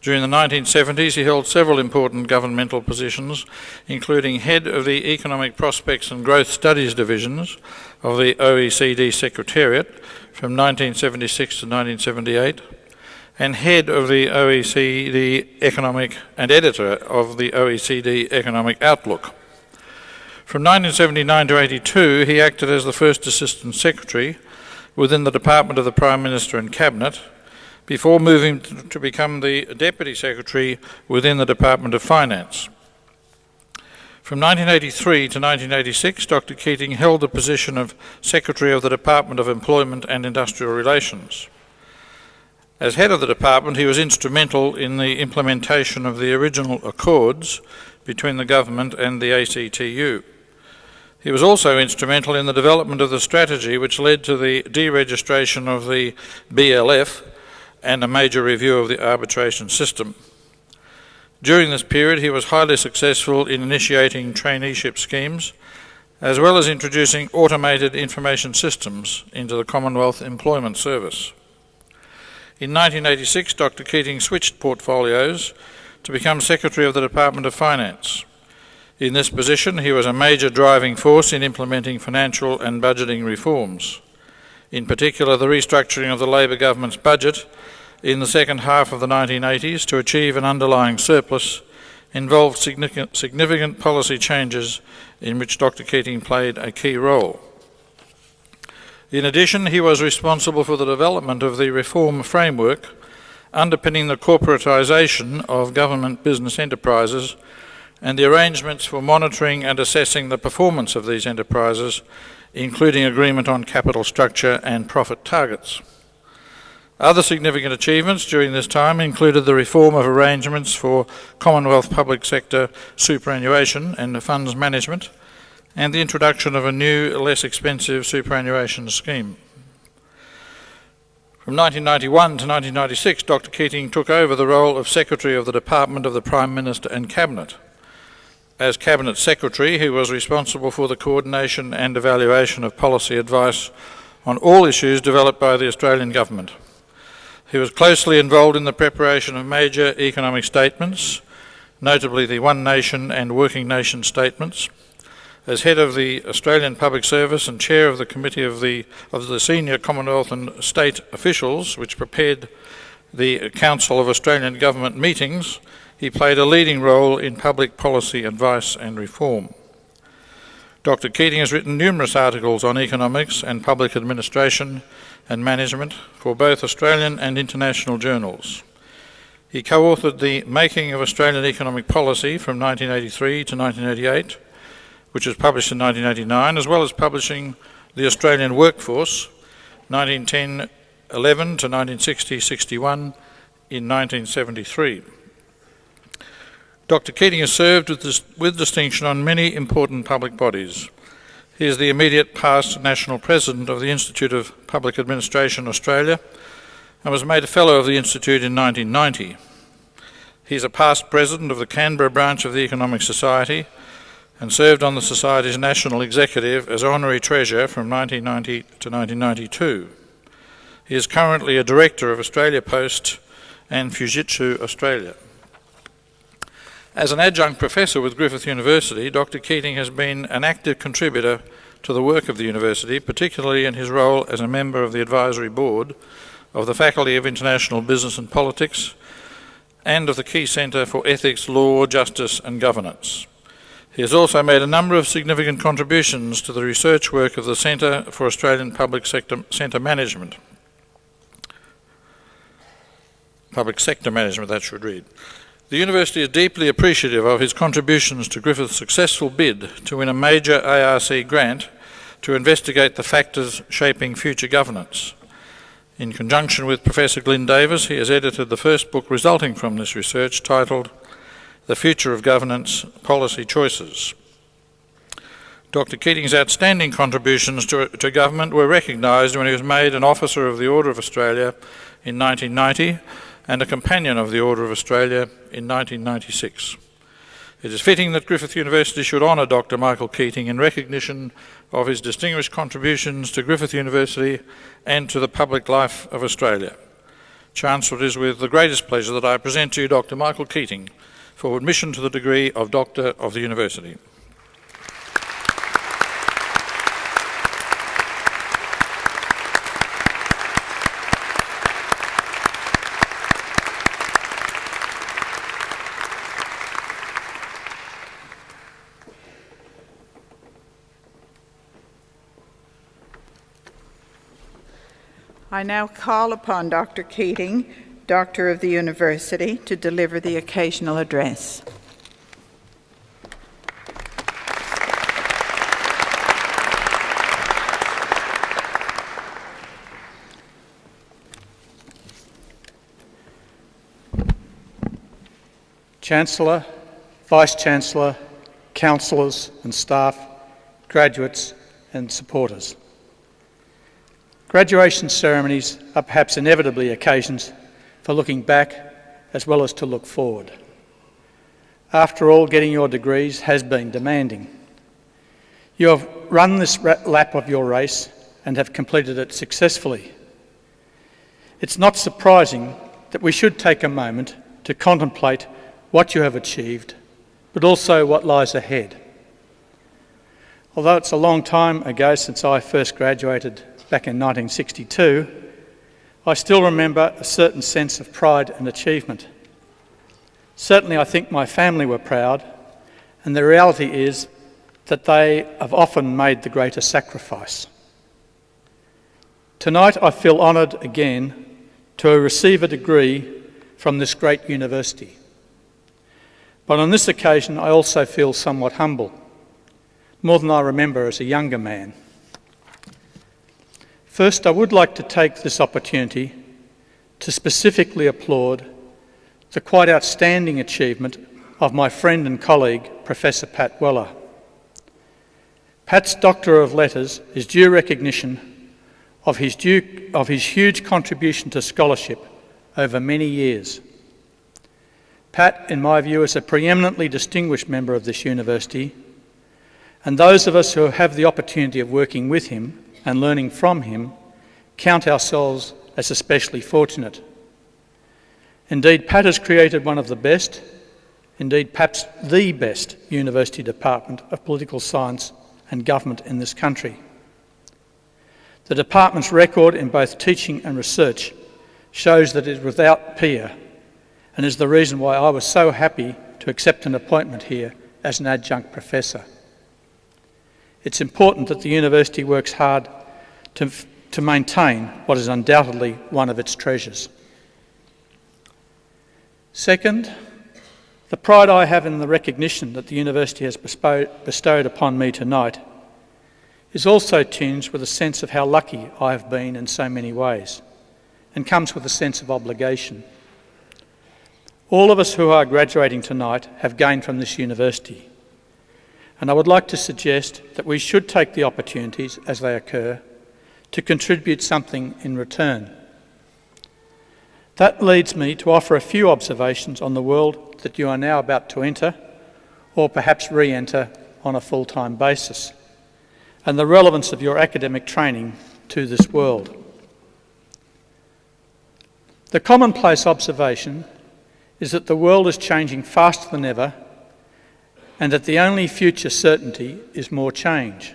During the 1970s, he held several important governmental positions, including head of the Economic Prospects and Growth Studies Divisions of the OECD Secretariat from 1976 to 1978, and head of the OECD Economic and editor of the OECD Economic Outlook. From 1979 to 82, he acted as the first Assistant Secretary, within the Department of the Prime Minister and Cabinet, before moving to become the Deputy Secretary within the Department of Finance. From 1983 to 1986, Dr. Keating held the position of Secretary of the Department of Employment and Industrial Relations. As head of the department, he was instrumental in the implementation of the original accords between the government and the ACTU. He was also instrumental in the development of the strategy which led to the deregistration of the BLF and a major review of the arbitration system. During this period, he was highly successful in initiating traineeship schemes, as well as introducing automated information systems into the Commonwealth Employment Service. In 1986, Dr. Keating switched portfolios to become Secretary of the Department of Finance. In this position, he was a major driving force in implementing financial and budgeting reforms. In particular, the restructuring of the Labor government's budget in the second half of the 1980s to achieve an underlying surplus involved significant policy changes in which Dr. Keating played a key role. In addition, he was responsible for the development of the reform framework underpinning the corporatisation of government business enterprises and the arrangements for monitoring and assessing the performance of these enterprises, including agreement on capital structure and profit targets. Other significant achievements during this time included the reform of arrangements for Commonwealth public sector superannuation and funds management, and the introduction of a new, less expensive superannuation scheme. From 1991 to 1996, Dr. Keating took over the role of Secretary of the Department of the Prime Minister and Cabinet. As Cabinet Secretary, he was responsible for the coordination and evaluation of policy advice on all issues developed by the Australian Government. He was closely involved in the preparation of major economic statements, notably the One Nation and Working Nation statements. As head of the Australian Public Service and chair of the Committee of the Senior Commonwealth and State Officials, which prepared the Council of Australian Government meetings, he played a leading role in public policy advice and reform. Dr. Keating has written numerous articles on economics and public administration and management for both Australian and international journals. He co-authored The Making of Australian Economic Policy from 1983 to 1988, which was published in 1989, as well as publishing The Australian Workforce, 1910-11 to 1960-61 in 1973. Dr. Keating has served with distinction on many important public bodies. He is the immediate past National President of the Institute of Public Administration Australia and was made a Fellow of the Institute in 1990. He is a past President of the Canberra branch of the Economic Society and served on the Society's National Executive as Honorary Treasurer from 1990 to 1992. He is currently a Director of Australia Post and Fujitsu Australia. As an adjunct professor with Griffith University, Dr. Keating has been an active contributor to the work of the university, particularly in his role as a member of the advisory board of the Faculty of International Business and Politics and of the Key Centre for Ethics, Law, Justice and Governance. He has also made a number of significant contributions to the research work of the Centre for Australian Public Sector Management. Public Sector Management, that should read. The University is deeply appreciative of his contributions to Griffith's successful bid to win a major ARC grant to investigate the factors shaping future governance. In conjunction with Professor Glyn Davis, he has edited the first book resulting from this research, titled The Future of Governance, Policy Choices. Dr. Keating's outstanding contributions to government were recognised when he was made an Officer of the Order of Australia in 1990 and a Companion of the Order of Australia in 1996. It is fitting that Griffith University should honour Dr. Michael Keating in recognition of his distinguished contributions to Griffith University and to the public life of Australia. Chancellor, it is with the greatest pleasure that I present to you Dr. Michael Keating for admission to the degree of Doctor of the University. I now call upon Dr. Keating, Doctor of the University, to deliver the occasional address. Chancellor, Vice-Chancellor, councillors and staff, graduates and supporters. Graduation ceremonies are perhaps inevitably occasions for looking back as well as to look forward. After all, getting your degrees has been demanding. You have run this lap of your race and have completed it successfully. It's not surprising that we should take a moment to contemplate what you have achieved, but also what lies ahead. Although it's a long time ago since I first graduated back in 1962, I still remember a certain sense of pride and achievement. Certainly I think my family were proud, and the reality is that they have often made the greater sacrifice. Tonight I feel honoured again to receive a degree from this great university. But on this occasion I also feel somewhat humble, more than I remember as a younger man. First, I would like to take this opportunity to specifically applaud the quite outstanding achievement of my friend and colleague, Professor Pat Weller. Pat's Doctor of Letters is due recognition of his huge contribution to scholarship over many years. Pat, in my view, is a preeminently distinguished member of this university, and those of us who have the opportunity of working with him and learning from him count ourselves as especially fortunate. Indeed, Pat has created one of the best, indeed perhaps the best, university department of political science and government in this country. The department's record in both teaching and research shows that it is without peer, and is the reason why I was so happy to accept an appointment here as an adjunct professor. It's important that the university works hard to maintain what is undoubtedly one of its treasures. Second, the pride I have in the recognition that the university has bestowed upon me tonight is also tinged with a sense of how lucky I have been in so many ways, and comes with a sense of obligation. All of us who are graduating tonight have gained from this university, and I would like to suggest that we should take the opportunities as they occur to contribute something in return. That leads me to offer a few observations on the world that you are now about to enter, or perhaps re-enter on a full-time basis, and the relevance of your academic training to this world. The commonplace observation is that the world is changing faster than ever, and that the only future certainty is more change.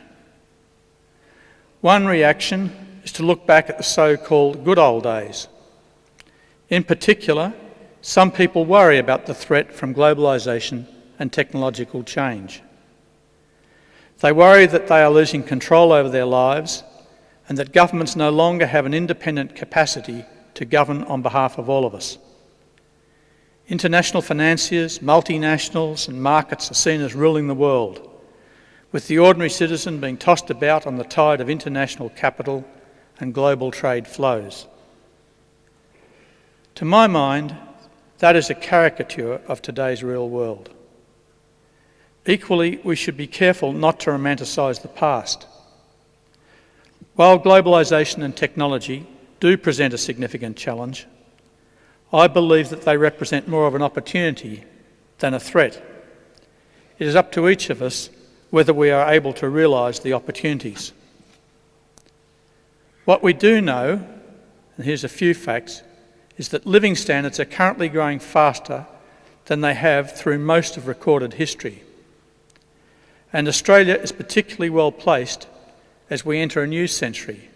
One reaction is to look back at the so-called good old days. In particular, some people worry about the threat from globalisation and technological change. They worry that they are losing control over their lives and that governments no longer have an independent capacity to govern on behalf of all of us. International financiers, multinationals and markets are seen as ruling the world, with the ordinary citizen being tossed about on the tide of international capital and global trade flows. To my mind, that is a caricature of today's real world. Equally, we should be careful not to romanticise the past. While globalisation and technology do present a significant challenge, I believe that they represent more of an opportunity than a threat. It is up to each of us whether we are able to realise the opportunities. What we do know, and here's a few facts, is that living standards are currently growing faster than they have through most of recorded history. And Australia is particularly well placed as we enter a new century,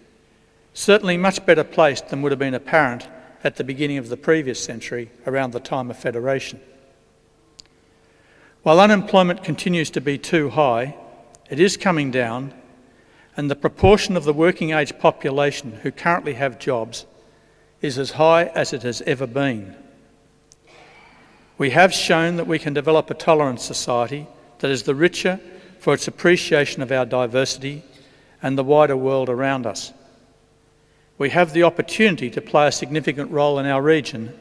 certainly much better placed than would have been apparent at the beginning of the previous century, around the time of Federation. While unemployment continues to be too high, it is coming down, and the proportion of the working age population who currently have jobs is as high as it has ever been. We have shown that we can develop a tolerant society that is the richer for its appreciation of our diversity and the wider world around us. We have the opportunity to play a significant role in our region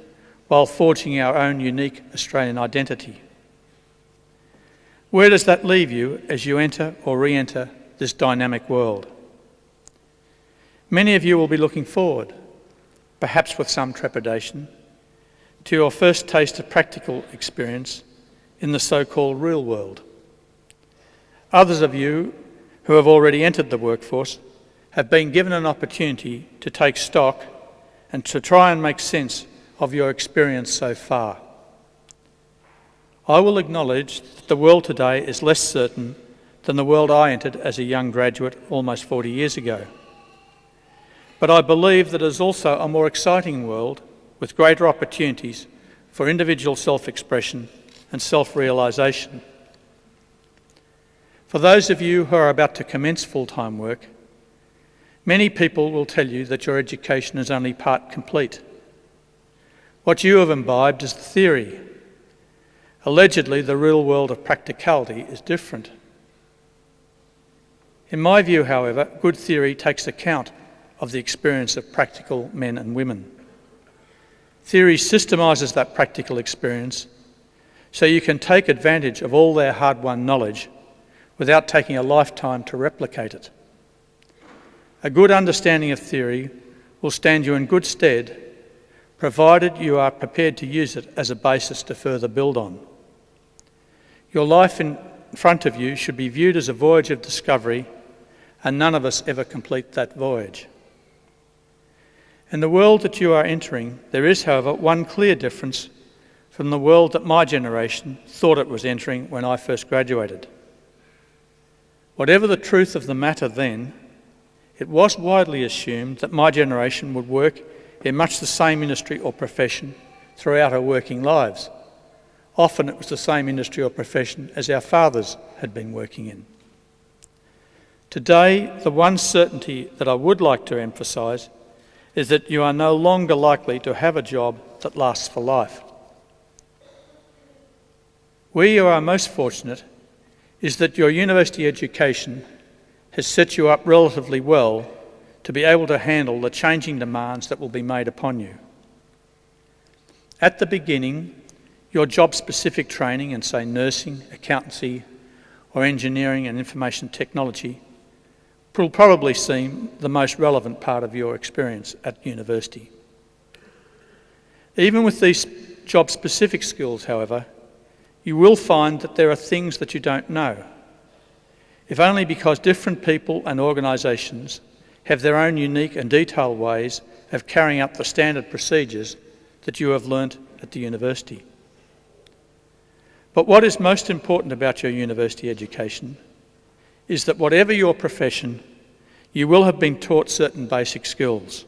while forging our own unique Australian identity. Where does that leave you as you enter or re-enter this dynamic world? Many of you will be looking forward, perhaps with some trepidation, to your first taste of practical experience in the so-called real world. Others of you who have already entered the workforce have been given an opportunity to take stock and to try and make sense of your experience so far. I will acknowledge that the world today is less certain than the world I entered as a young graduate almost 40 years ago. But I believe that it is also a more exciting world with greater opportunities for individual self-expression and self-realisation. For those of you who are about to commence full-time work, many people will tell you that your education is only part complete. What you have imbibed is the theory. Allegedly, the real world of practicality is different. In my view, however, good theory takes account of the experience of practical men and women. Theory systemises that practical experience so you can take advantage of all their hard-won knowledge without taking a lifetime to replicate it. A good understanding of theory will stand you in good stead, provided you are prepared to use it as a basis to further build on. Your life in front of you should be viewed as a voyage of discovery, and none of us ever complete that voyage. In the world that you are entering, there is, however, one clear difference from the world that my generation thought it was entering when I first graduated. Whatever the truth of the matter then, it was widely assumed that my generation would work in much the same industry or profession throughout our working lives. Often it was the same industry or profession as our fathers had been working in. Today, the one certainty that I would like to emphasise is that you are no longer likely to have a job that lasts for life. Where you are most fortunate is that your university education has set you up relatively well to be able to handle the changing demands that will be made upon you. At the beginning, your job-specific training in, say, nursing, accountancy, or engineering and information technology will probably seem the most relevant part of your experience at university. Even with these job-specific skills, however, you will find that there are things that you don't know, if only because different people and organisations have their own unique and detailed ways of carrying out the standard procedures that you have learnt at the university. But what is most important about your university education is that whatever your profession, you will have been taught certain basic skills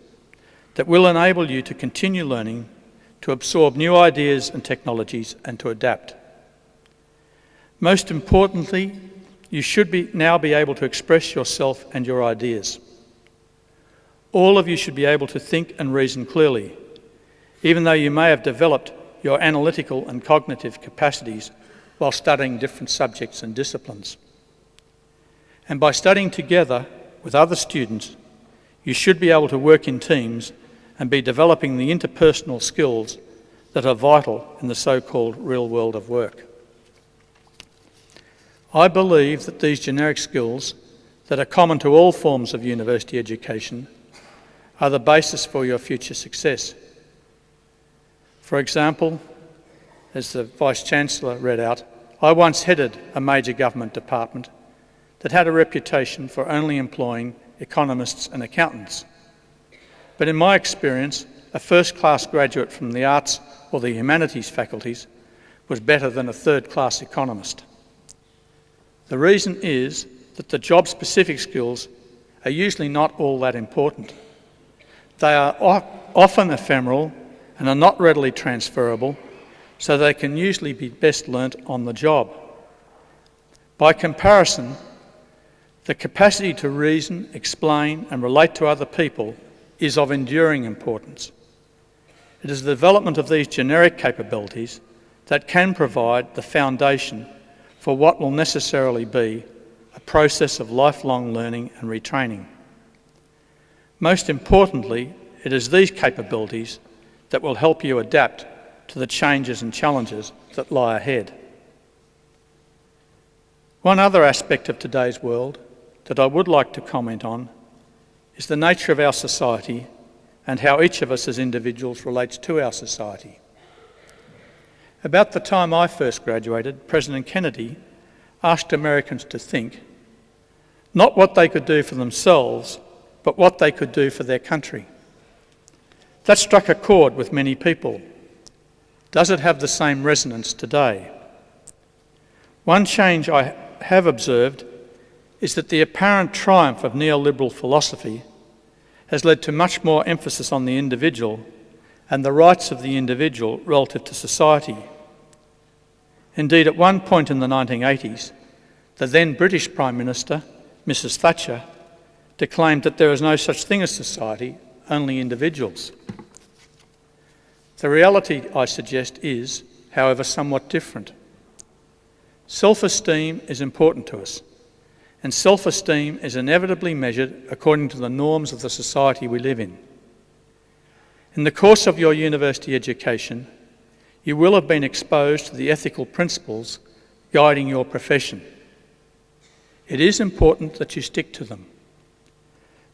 that will enable you to continue learning, to absorb new ideas and technologies, and to adapt. Most importantly, you should now be able to express yourself and your ideas. All of you should be able to think and reason clearly, even though you may have developed your analytical and cognitive capacities while studying different subjects and disciplines. And by studying together with other students, you should be able to work in teams and be developing the interpersonal skills that are vital in the so-called real world of work. I believe that these generic skills that are common to all forms of university education are the basis for your future success. For example, as the Vice-Chancellor read out, I once headed a major government department that had a reputation for only employing economists and accountants. But in my experience, a first-class graduate from the arts or the humanities faculties was better than a third-class economist. The reason is that the job-specific skills are usually not all that important. They are often ephemeral and are not readily transferable, so they can usually be best learnt on the job. By comparison, The capacity to reason, explain and relate to other people is of enduring importance. It is the development of these generic capabilities that can provide the foundation for what will necessarily be a process of lifelong learning and retraining. Most importantly, it is these capabilities that will help you adapt to the changes and challenges that lie ahead. One other aspect of today's world that I would like to comment on is the nature of our society and how each of us as individuals relates to our society. About the time I first graduated, President Kennedy asked Americans to think not what they could do for themselves, but what they could do for their country. That struck a chord with many people. Does it have the same resonance today? One change I have observed is that the apparent triumph of neoliberal philosophy has led to much more emphasis on the individual and the rights of the individual relative to society. Indeed, at one point in the 1980s, the then British Prime Minister, Mrs. Thatcher, declaimed that there is no such thing as society, only individuals. The reality, I suggest, is, however, somewhat different. Self-esteem is important to us, and self-esteem is inevitably measured according to the norms of the society we live in. In the course of your university education, you will have been exposed to the ethical principles guiding your profession. It is important that you stick to them.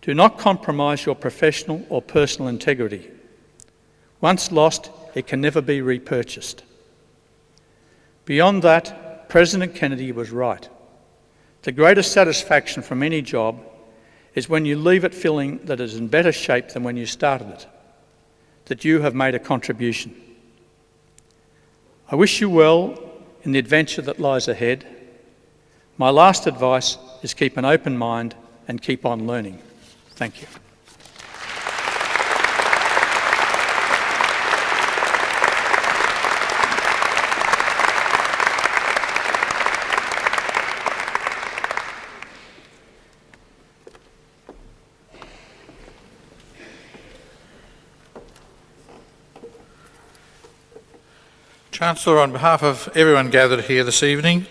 Do not compromise your professional or personal integrity. Once lost, it can never be repurchased. Beyond that, President Kennedy was right. The greatest satisfaction from any job is when you leave it feeling that it is in better shape than when you started it, that you have made a contribution. I wish you well in the adventure that lies ahead. My last advice is keep an open mind and keep on learning. Thank you. Chancellor, on behalf of everyone gathered here this evening,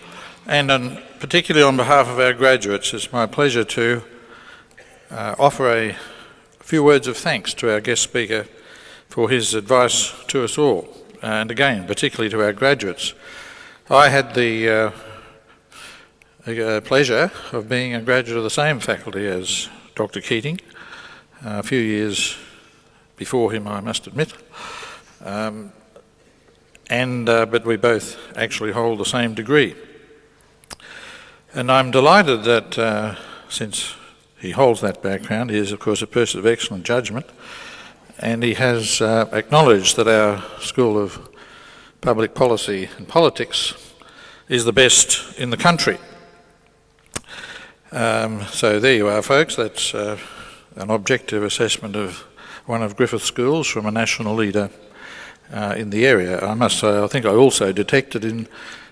and particularly on behalf of our graduates, it's my pleasure to offer a few words of thanks to our guest speaker for his advice to us all, and again, particularly to our graduates. I had the pleasure of being a graduate of the same faculty as Dr. Keating, a few years before him, I must admit. But we both actually hold the same degree. And I'm delighted that since he holds that background, he is of course a person of excellent judgment, and he has acknowledged that our School of Public Policy and Politics is the best in the country. So there you are, folks. That's an objective assessment of one of Griffith schools from a national leader in the area. I must say, I think I also detected in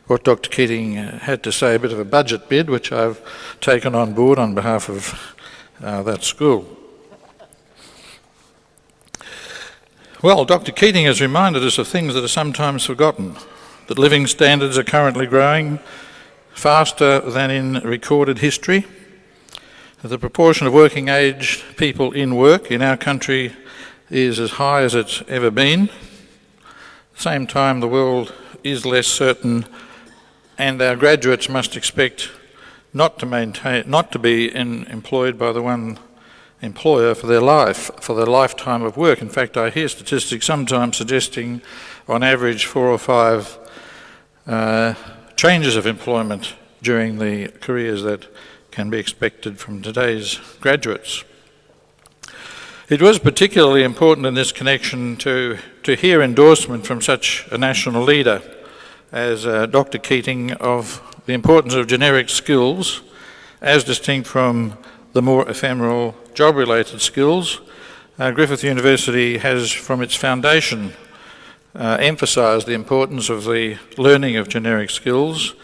what Dr. Keating had to say a bit of a budget bid, which I've taken on board on behalf of that school. Well, Dr. Keating has reminded us of things that are sometimes forgotten, that living standards are currently growing faster than in recorded history, that the proportion of working-age people in work in our country is as high as it's ever been. At the same time, the world is less certain, and our graduates must expect not to be employed by the one employer for their lifetime of work. In fact, I hear statistics sometimes suggesting, on average, 4 or 5 changes of employment during the careers that can be expected from today's graduates. It was particularly important in this connection to hear endorsement from such a national leader as Dr. Keating of the importance of generic skills as distinct from the more ephemeral job-related skills. Griffith University has, from its foundation, emphasised the importance of the learning of generic skills,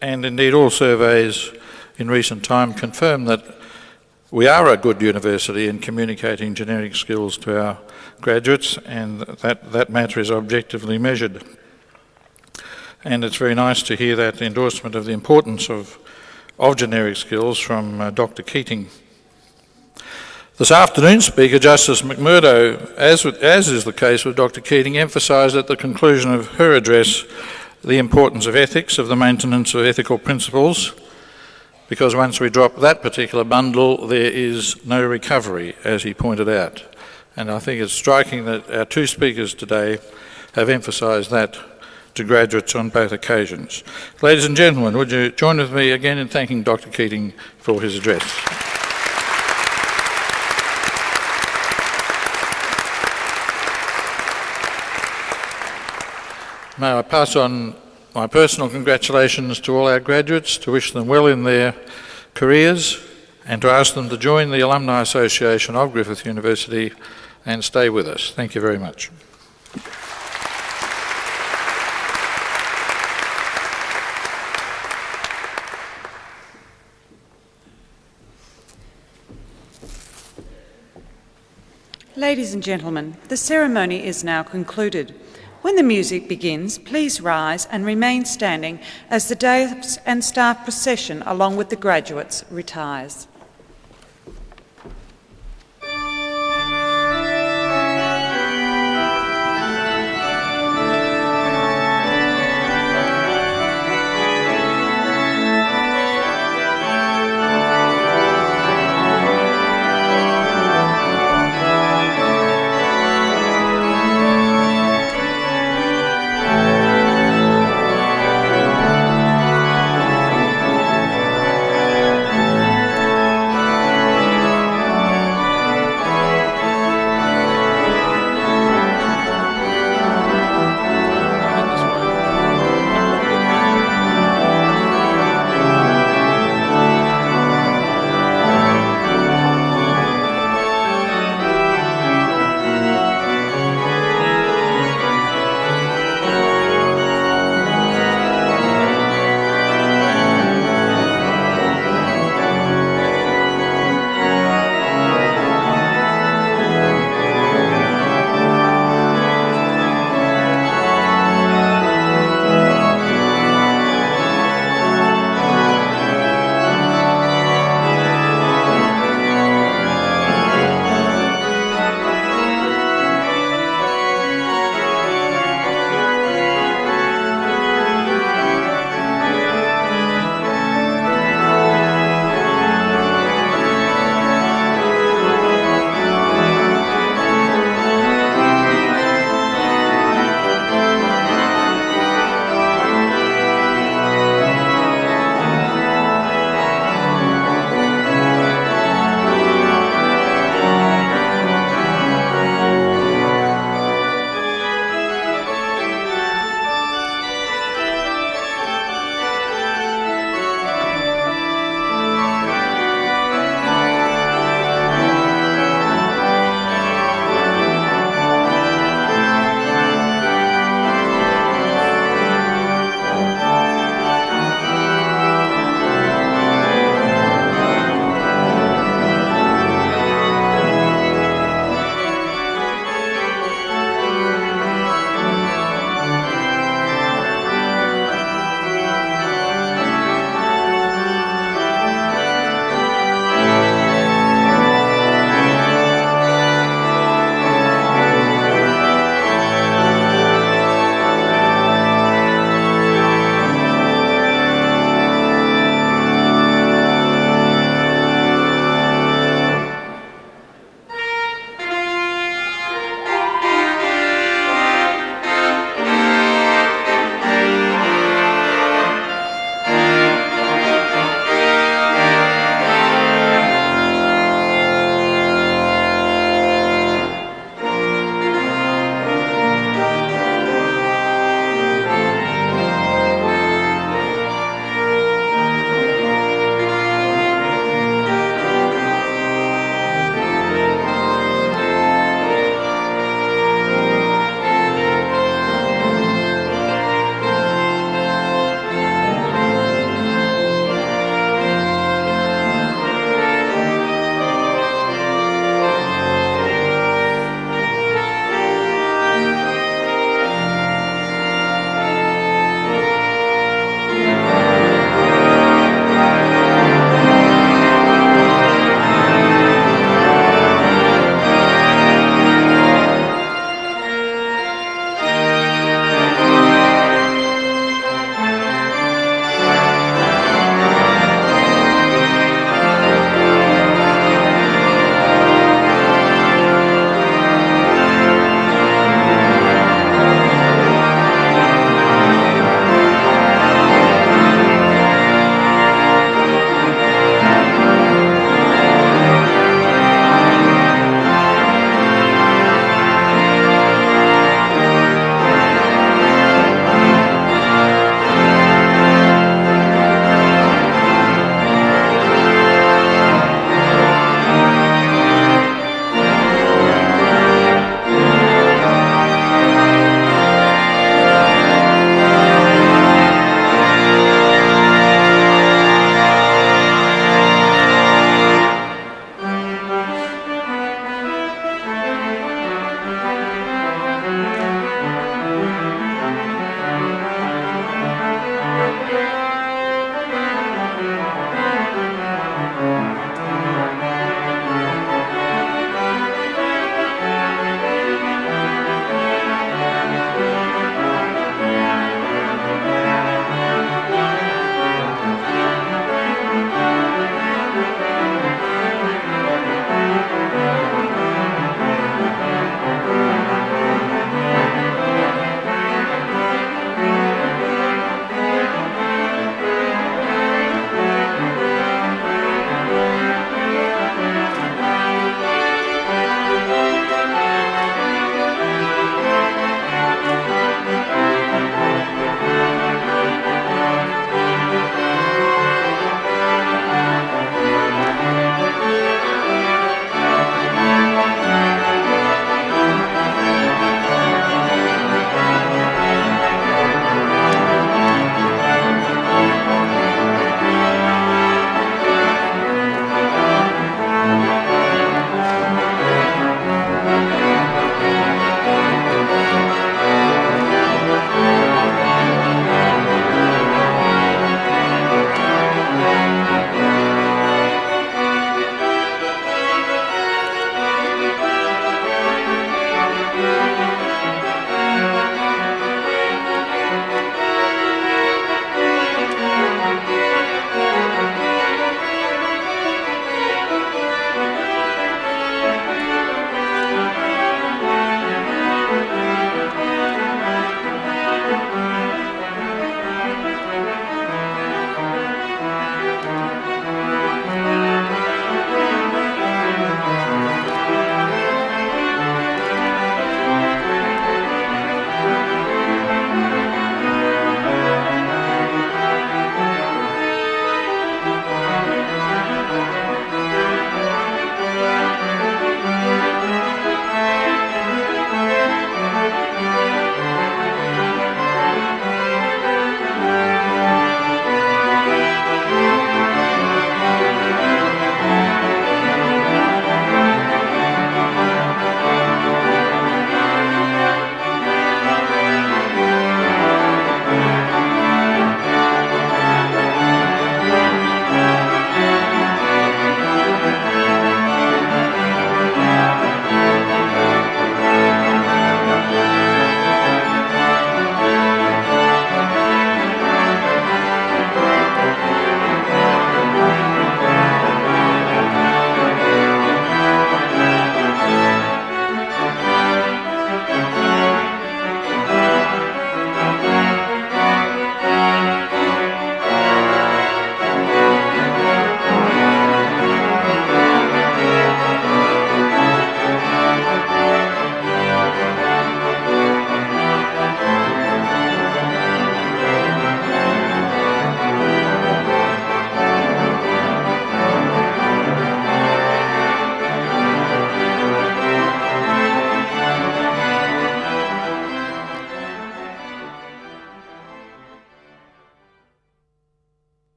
and indeed all surveys in recent time confirm that we are a good university in communicating engineering skills to our graduates, and that matter is objectively measured. And it's very nice to hear that endorsement of the importance of generic skills from Dr. Keating. This afternoon's speaker, Justice McMurdo, as is the case with Dr. Keating, emphasised at the conclusion of her address the importance of ethics, of the maintenance of ethical principles, because once we drop that particular bundle, there is no recovery, as he pointed out. And I think it's striking that our two speakers today have emphasised that to graduates on both occasions. Ladies and gentlemen, would you join with me again in thanking Dr. Keating for his address? May I pass on my personal congratulations to all our graduates, to wish them well in their careers, and to ask them to join the Alumni Association of Griffith University and stay with us. Thank you very much. Ladies and gentlemen, the ceremony is now concluded. When the music begins, please rise and remain standing as the day and staff procession along with the graduates retires.